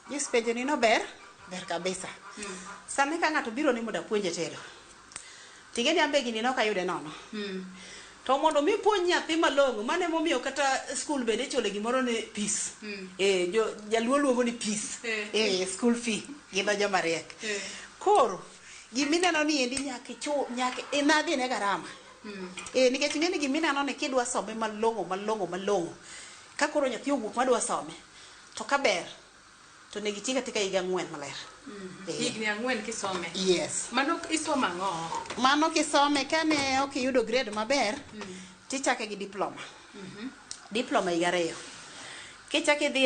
Yes, penjo ni no ber kabisa. Same ka ngato biro ni moda puonje tedo. Tingeni ambe gini no kayude nono. To mondo mi puonj nyathi malongo mane momiyo kata school bende chole gimoro ne peace. Jaluo luongo ni peace. School fee gino joma riek. Koro gimineno ni endi nyaka inadhi ne garama. Nikech ng'eni gimineno ni kidwa some malongo. Ka koro nyathi owuok madwa some to kaber to negi tika higa 4 maler. Higni 4 kisome. Yes. Mano isoma ng'o? Mano kisome kane ok yudo grade maber tichake gi diploma. Diploma higa 2. Kichake dhi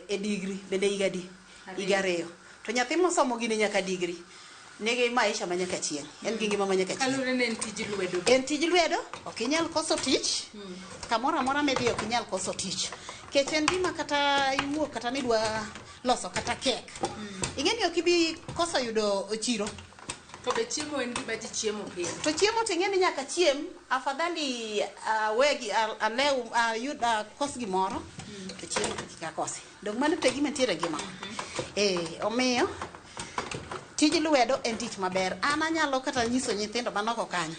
e degree bende higa 2. To nyathi mosomo gini nyaka degree nigi maisha manyaka chieng'. En gi ngima manyaka chieng'. Kalure ne en tij lwedo. En tij lwedo, ok inyal koso tich. Kamoro amora medhi ok inyal koso tich. Kech en gima kata iwuok kata nidwa loso kata kek. Ing'eni ok ibi koso yudo chiro. To be chiemo en gima ji chiemo piny. To chiemo ting'eni nyaka chiem, afadhali wegi alew ayuda kos gimoro. To chiemo kika kosi. Dong mano te gima ntiere gima. Omiyo tij lwedo en tich maber. An anyalo kata nyiso nyithindo manoko kanyo.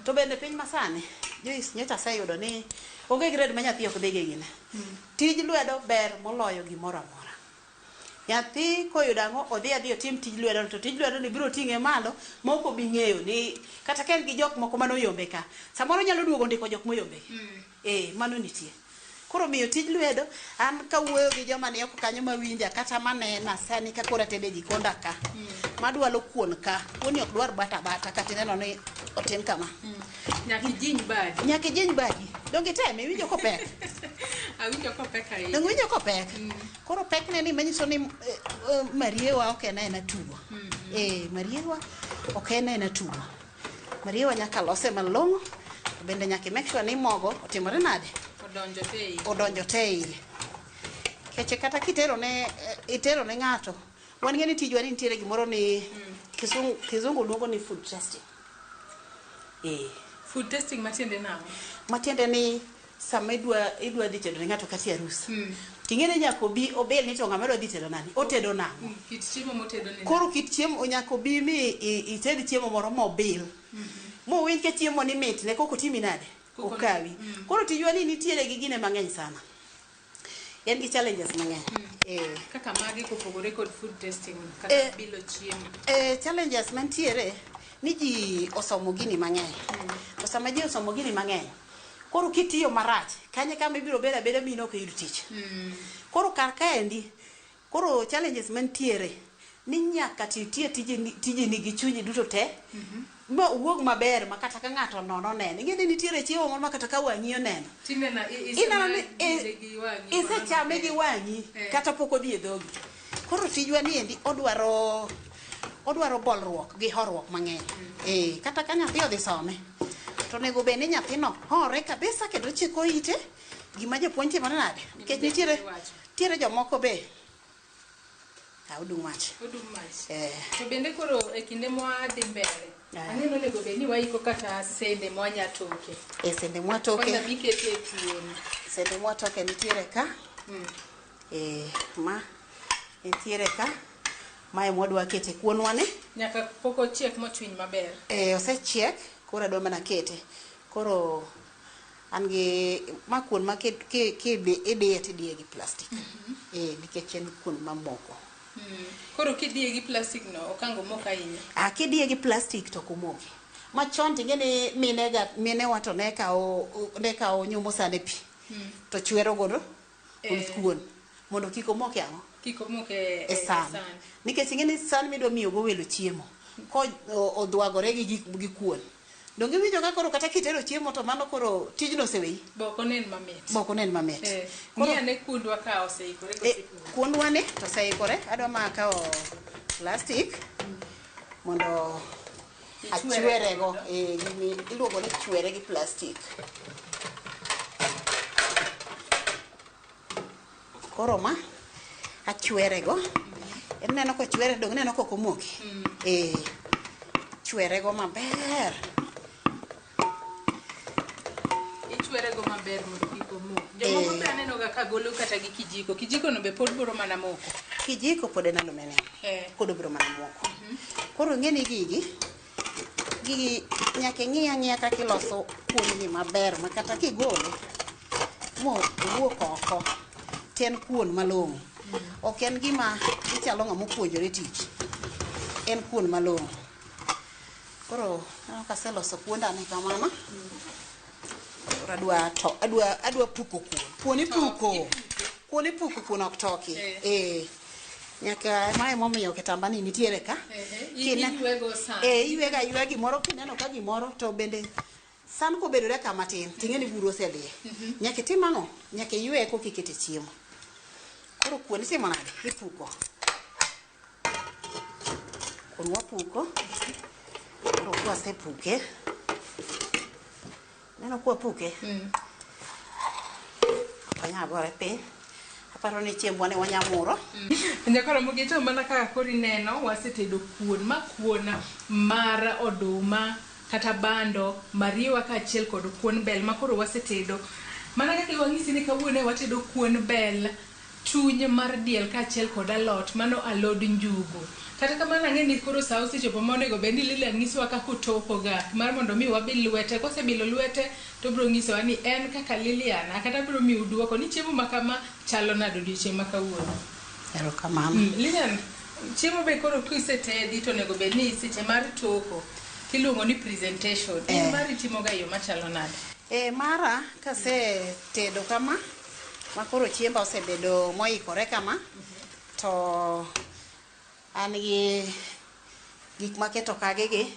To bende piny masani, Joyce nyocha aseyudo ni onge grade ma nyathi ok dhi gine. Tij lwedo ber moloyo gimoro amora. Nyathi koyudo ang'o odhi otim tij lwedo to tij lwedo ni biro ting'e malo moko bi ng'eyo ni kata ken gi jok moko manoyombe ka. Samoro nyalo duogo ndiko jok moyombe. Mano nitie. Koro miyo tij lwedo an kawuoyo gi joma ni oko kanyo mawinja kata manena sani ka kora tede jikonda ka. Madwalo kuon ka. Kuoni ok dwar bata kata neno ni otin kama. Nyaki jiny badi. Nyaki jiny badi. Dongi teme winjo kopek. Awinjo kopek ahinya. Dongi winjo kopek. Koro pek ne ni manyiso ni Mariewa ok ena tugo. Mariewa ok ena tugo. Mariewa nyaka lose malong'o. Bende nyaki make sure ni mogo otimore nade. Odonjo te iye. Keche kata itero ne ng'ato. Wan ng'eni tijwa ni nitiere gimoro ni kizungu luongo ni food testing. Food testing matiende nang'o? Matiende ni sama idwa dhi tedo ne ng'ato kati arus. Ting'eni nyaka obel ni to ng'ama dwa dhi tedo nani? Otedo nang'o? Kit chiemo motedo ni. Koro kit chiemo nyaka obi mi ited chiemo moro mobil. Mo winj ke chiemo ni mit ne koko timi nade? Okawi. Koro tijwa ni nitiere gi gine mang'eny sana. en gi challenges mang'eny. Kaka magi kopogore kod food testing kata bilo chiemo. Challenges mantiere ni ji osomo gini mang'eny. To sama ji osomo gini mang'eny, koro kitiyo marach, kanye kama ibiro bedo abeda mino ok yud tich. Koro kar kaendi, koro challenges mantiere ni nyaka titie tijini gi chunyi duto te, ma wuog maber ma kata ka ng'ato nono neno. Ing'e ni nitiere chiemo moro ma kata ka wang'i oneno. Isechame gi wang'i kata pok odhi e dhogi. Koro tijwa ni endi odwaro bolruok gi horuok mang'eny. Kata ka nyathi odhi some, to nego bed ni nyathino hore kabisa kendo chiko ite gima japuonj timo nade. Nikech nitiere jomoko be odung' mach. To bende koro e kinde mwadhi mbele, aneno nego bed ni waiko kata sende mwanya toke. Sende mwatoke. Kwanza bikete kuon. Sende mwatoke nitiere ka. Ma nitiere ka. Mae mwadwa kete kuonwa ni. Nyaka pok ochiek mochwiny maber. Osechiek, koro adwa mana kete. Koro an gi ma kuon ma idiye tidiye gi plastic. Nikech en kuon mamoko. Koro kidiye gi plastic no okango moka ahinya. Kidiye gi plastic to kumoki. Machon tingeni mine wato ne kao nyumo sane pi. To chwero godo kuon mondo kik omok yango. Kik omok e san. Nikech ingeni san midwa miyo go welo chiemo. Ko odwagore gi kuon. Donge winjo ka koro kata kitero chiemo to mano koro tijno oseweyi. Boko nen mamit. Koro ne kundwa ka oseikore kuondwa ni to oseikore. Adwa ma kao plastic mondo achwere go. Gini iluongo ni chwere gi plastic. Koro ma achwere go. Neno ko chwere dong neno ko komoki. Chwere go maber. Ichwere go maber mondo kik omok. Jomoko be aneno ga ka golo kata gi kijiko. Kijiko no be pod biro mana moko. Kijiko pod en aluminium. Pod biro mana moko. Koro ng'eni gigi nyaka ng'iya kaka iloso kuon ni maber ma kata kigole mo wuok oko ten kuon malong'o. Ok en gima ichalo ng'ama opuonjore tich. En kuon malong'o. Koro kaseloso kuonda ni kamano. Adwa puko kuon. Kuon ipuko kuon ok toki. Nyaka mae momiyo kitamba ni nitiere ka. Iywega ywe gimoro kineno ka gimoro to bende san kobedore kama tin ting'eni buru osedhiye. Nyaka itim ang'o? Nyaka ywe ko kikete chiemo. Koro kuon itimo nade? Ipuko. Kuon wapuko. Koro kwasepuke. Neno kwa puke. Apanya gore piny. Aparo ni chiembwa ne wanyamuro. Nyakoro mugito mana kaka kori neno wasetedo kuon mar oduma kata bando mariwa kaachiel kod kuon bel makoro wasetedo. Mana kaka iwang'isi ni kawuono watedo kuon bel, chuny mar diel kaachiel kod alot, mano alod njugu. Kata kamano ang'eni koro sa osechopo monego bed ni Lilian nyisowa kaka otoko ga mar mondo mi wabil lwete. Kosebilo lwete to biro nyisowa ni en kaka Lilian kata biro miyo duoko ni chiemo ma kama chalo nade odiochieng' ma kawuono. Erokamano. Lilian, chiemo be koro kisetedi to nego bed ni seche mar toko tiluongo ni presentation. In mari timo ga yo machalo nade? Mara kasetedo kama ma koro chiemba osebedo moikore kama to an gi gik maketo kagegi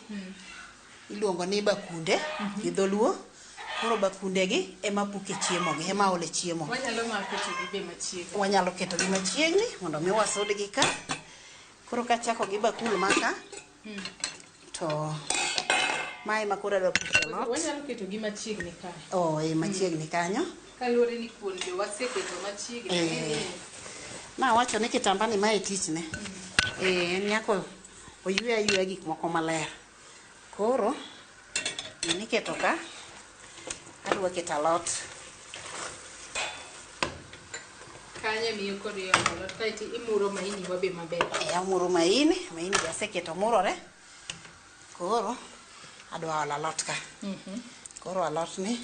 iluongo ni bakunde gi dholuo. Koro bakunde gi ema puke chiemo gi, ema ole chiemo. Wanyalo keto gi machiegni mondo mi wasud gi ka. Koro kachako gi bakul maka to mae ma koro adwa puke lot. Wanyalo keto gi machiegni ka. Machiegni kanyo. Kaluwore ni kuon be waseketo machiegni. Na wacho ni kitamba ni mae tich ne. Nyako oywe gik moko maler. Koro niketo ka adwa keto alot. Kanye miyo kodi alot kaiti imuro maini wabe maber. Amuro maini be aseketo murore. Koro adwa olo alot ka. Koro alot ni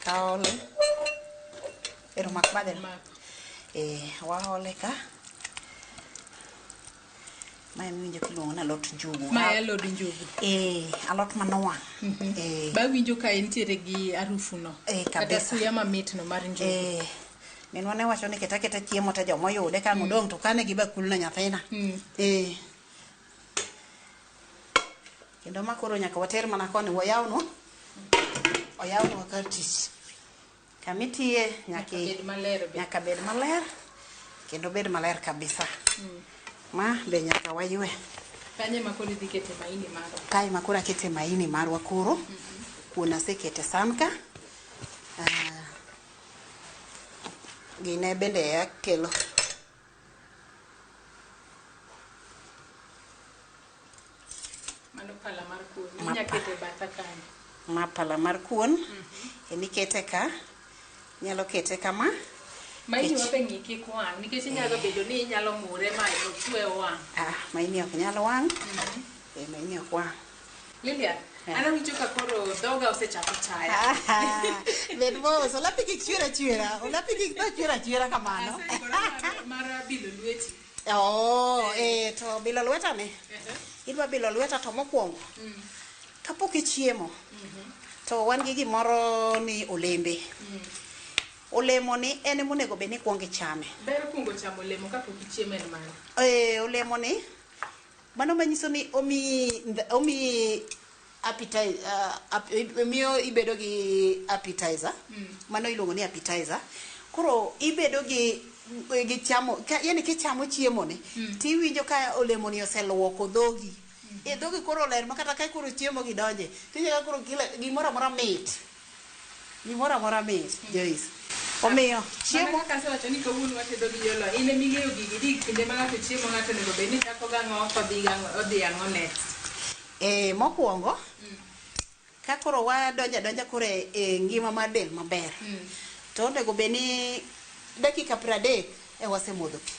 kaole ero mak badhe. waole ka ma winjo kiluongo na alot njugu ma alod njugu alot manowang ba winjo ka entiere gi harufu no kata suya mamit no mar njugu minwa ne wacho ni keta chiemo ta joma yude ka ng'odong to kane gi bakul na nyathina kendo makoro nyaka water mana koni oyawnwa kar tich kamitie nyaka bed maler kendo bed maler kabisa ma be nyaka waywe kanye makoro dhi kete maini marwa kae makoro akete maini marwa koro kuon asekete sanka gine bende akelo mano pala mar kuon inya kete batha kanyo ma pala mar kuon enikete ka nyalo kete kama maini wabe ng'iki kwang nikech inyalo bedo ni inyalo mure ma ochwe wang maini ok nyalo wang maini ok wang Lilia ana winjo ka koro dhoga osechako chaya bed mos olapi kik chwera kamano mar bilo lweti to bilo lweta ne idwa bilo lweta to mokwongo kapok ichiemo to wan gi gimoro ni olembe olemo ni en monego bed ni kuongo ichame ber kuongo chamo olemo kapok ichiemo en mano olemo ni mano manyiso ni omi appetizer miyo ibedo gi appetizer mano iluongo ni appetizer koro ibedo gi chamo yani kichamo chiemo ni tiwinjo ka olemo ni oseluoko dhogi dhogi koro ler makata ka koro chiemo gi donje tinyaka koro gimoro amora mit Joyce omiyo chiemo kaka wacho ni kawuono watedo gi yolo in eming'eyo gigi di kinde ma ng'ato chiemo ng'ato nego bed ni chako gang'o odhi ang'o next mokwongo ka koro wadonja koro e ngima mar del maber to onego bed ni dakika 30 wasemodho pi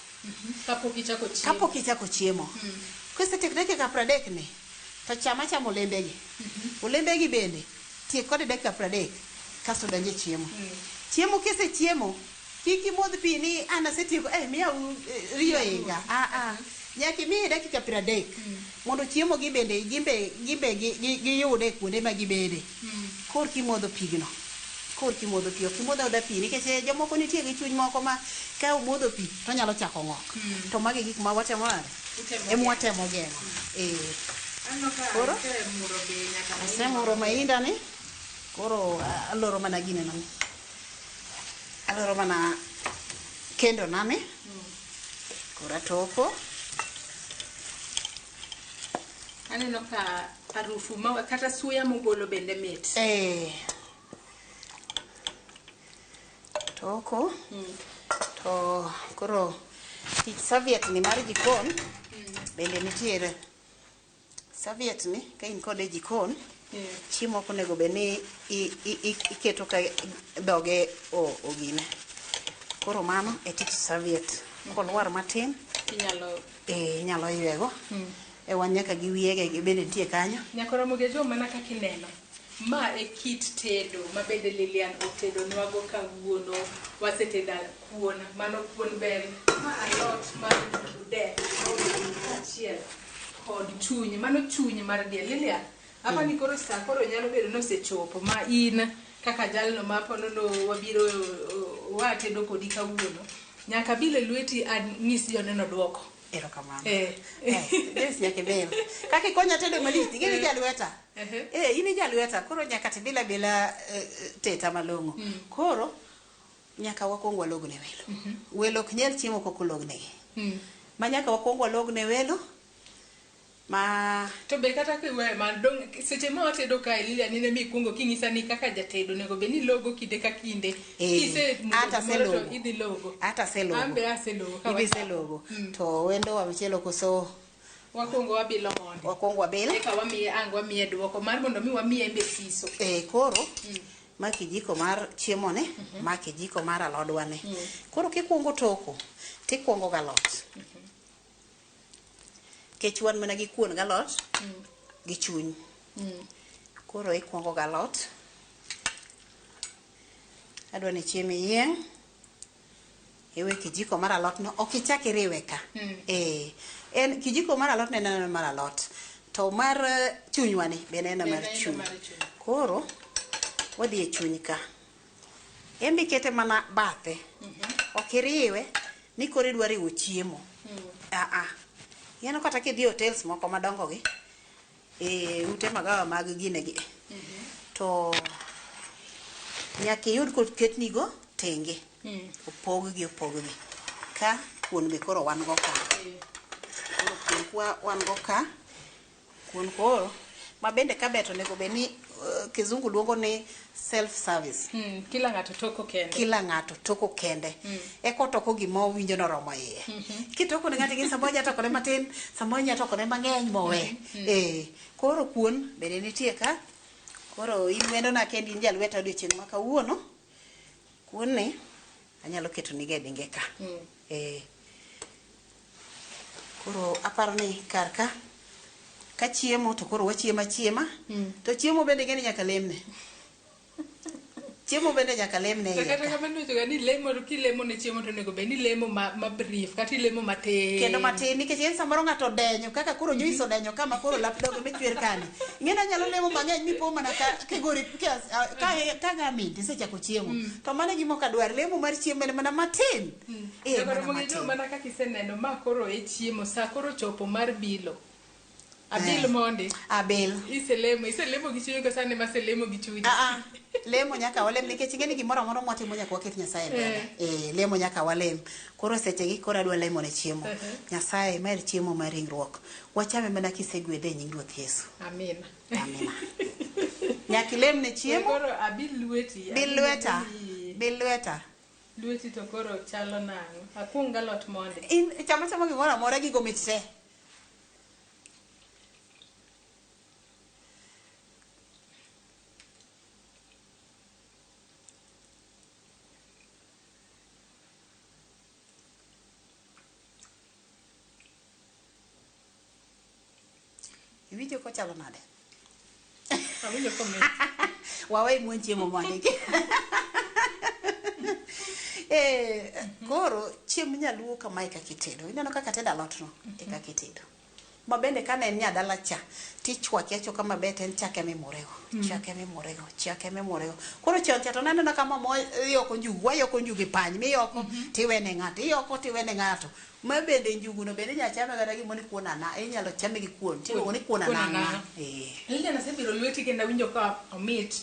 kapok ichako chiemo kisetieko dakika 30 ni to chama olembegi bende tiek kod dakika 30 kasto donje chiemo kisechiemo kik imodh pi ni an asetieko miya riyo inga nyaka imiye dakika 30 mondo chiemo gi bende giyude kuonde ma gibede korki modho pigno ok imodho da pi nikech jomoko nitie gi chuny moko ma ka umodho pi to nyalo chako ng'ok to magi gik ma watemo watemo geng'o koro asemuro mainda ni koro aloro mana gineno ni aloro mana kendo nami koro atoko aneno ka harufu kata suya mogolo bende mit toko to koro tich serviette ni mar jikon bende nitiere serviette ni ka in kode jikon chiemo ok onego bed ni iketo ka dhoge ogine koro mano e tich serviette kolwar matin inyalo ywego wan nyaka gi wiyege bende nitie kanyo nyaka Ramogi jo mana kaka ineno ma e kit tedo ma bende Lilian otedo nwago kawuono waseteda kuon mano kuon ber ma alot mar de achiel kod chuny mano chuny mar diel Lilian apa ni koro sa koro nyalo bedo no sechopo ma in kaka jalno ma ponono wabiro watedo kodi kawuono nyaka bile lweti anyis joneno duoko erokamano des nyaka bel kaka ikonya tedo malit igeni jalweta ini jalweta koro nyaka tibila teta malongo koro nyaka wakwong walogne welo ok nyal chiemo kokolognegi ma nyaka wakwong walogne welo ma to be kata kiwe mandong seche ma watedo ka Lilian nine mi kungo kingisa ni kaka jatedo nego be ni logo kinde ka kinde kise ata selogo idhi logo ambe aselogo ka waselogo to wendo wamichelo koso wakwongo wabilo monde wakwongo wabil eka wamiye duoko mar mondo mi wamiye mbe siso koro ma kijiko mar chiemo ne ma kijiko mar alodwa ne koro kikwongo toko tikwongo galot kechuan mana gi kuon galot gi chuny koro ikwongo galot adwa ni chiemo yieng iwe kijiko mar alot no, ok ichak iriwe ka. En kijiko mar alot ne en mar alot. To mar chunywa ni be en mar chuny. Koro wadhi e chuny ka. Embi kete mana bathe. Ok iriwe ni koro idwa riwo chiemo. Yano kata kidhi hotels moko madongo gi. Ute magawa mag gine gi. To nyaka yud ketni go tenge. Opog gi. Ka kuon be koro wan go ka. Koro wan go ka. Kuon koro ma bende ka beto nego be ni kizungu luongo ni self service. Kila ng'ato toko kende. Eko toko gimo winjo no romo iye. Kitoko ne ng'ato gi sambo nya toko ne matin, sambo nya toko ne mang'eny mowe. Koro kuon bende nitie ka. Koro in wendo na kendi in jalweta odiochieng' ma kawuono. Kuon ne anyalo keto ni gedinge ka. Koro aparo ni karka ka chiemo to koro wachiema. To chiemo bende gene nyaka lemne. Chiemo bende nyaka lemne. Kata kamano joga ni lemo kilemo ne chiemo to nego be ni lemo ma brief kata lemo matin. Kendo matin nikech en samoro ng'ato denyo kaka koro Joyce denyo kama koro lap dogo mechwer kani. Ing'ena nyalo lemo mang'eny mipo mana ka kigori ka gamiti sechako chiemo. To mane gimo kadwar lemo mar chiemo mana matin. Mana kaka iseneno ma koro e chiemo sa koro chopo mar bilo. Abil mondi. Abil. Iselemo gi chuny ka sani ma selemo gi chuny. Lemo nyaka walem nikech ing'eni gimoro amora mwatimo nyaka waket Nyasaye mbele. Lemo nyaka walem. Koro seche gi koro adwa lemo ne chiemo. Nyasaye mer chiemo mar ringruok. Wachame mana kisegwedhe nying Ruoth Yesu. Amina. Nyaki lem ne chiemo. Koro abil lweti. Bil lweta. Lweti to koro chalo nang'o. Akunga lot mondi. In chama gimoro amora gigo mitse. Iwinjo ko chalo nade? Awinjo komit. Wawe muon chiemo mondi. Koro chiemo nyaluo kamae kaka itedo. Ineno kaka tedo alot no e kaka itedo. Ma bende kane en nyadala cha tichwake achoka maber en chake mimurego. Chake mimurego. Koro chon cha to naneno kama mo yoko njugu, wayoko njugu pany miyoko tiwene ng'ato, iyoko tiwene ng'ato. Ma bende njugu no bende nya chame kata gimo ni kuon ana, inyalo chame gi kuon, tiluongo ni kuon ana. Linda nasebiro lweti kendo winjo ka omit.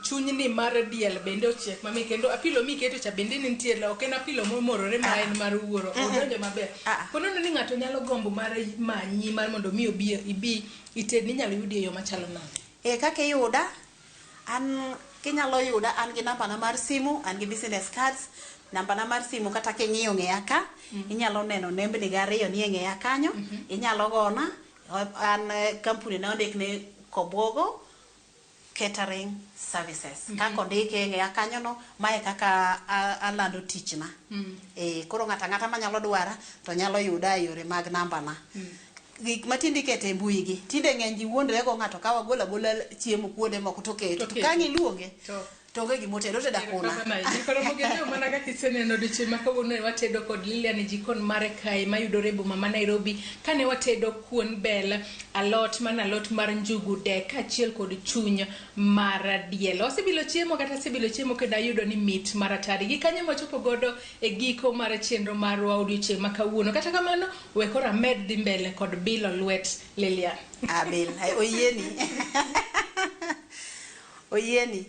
Chuny ni mar diel bende ochiek mami kendo apilo mi keto cha bende nitie la ok en apilo momorore ma en mar wuoro odonjo maber. Kono ni ng'ato nyalo gombo mar manyi mar mondo mi ibi ited ni nyalo yudi e yo machalo nade. Kaka yuda an kinyalo yuda an gi namba na mar simu, an gi business cards, namba na mar simu kata king'iyo ng'eya ka inyalo neno nembni gi ariyo ni ng'eya kanyo, inyalo gona an kampuni na ondik ne Kobogo Catering Services. Kako ndike ng'eya kanyo no mae kaka alando tich na. Koro ng'ata manyalo dwara to nyalo yuda e yore mag namba na. Gik matindi kete mbui gi. Tinde ng'eny ji wuondre go ng'ato ka wagola chiemo kuonde moko to keto. To ka ngiluonge to ge gimotero te dakona. Koro mogendo mana kaka iseneno diche ma kawuono watedo kod Lilian jikon mare kae mayudore boma ma Nairobi kane watedo kuon bel alot mar njugu dek achiel kod chuny mar diel. Osebilo chiemo kata sebilo chiemo kendo ayudo ni mit maratari gi kanyo mochopo godo e giko mar chenro marwa odiochieng' ma kawuono. Kata kamano we kora med dhi mbele kod bilo lwet Lilian. Abil oyieni. Oyieni.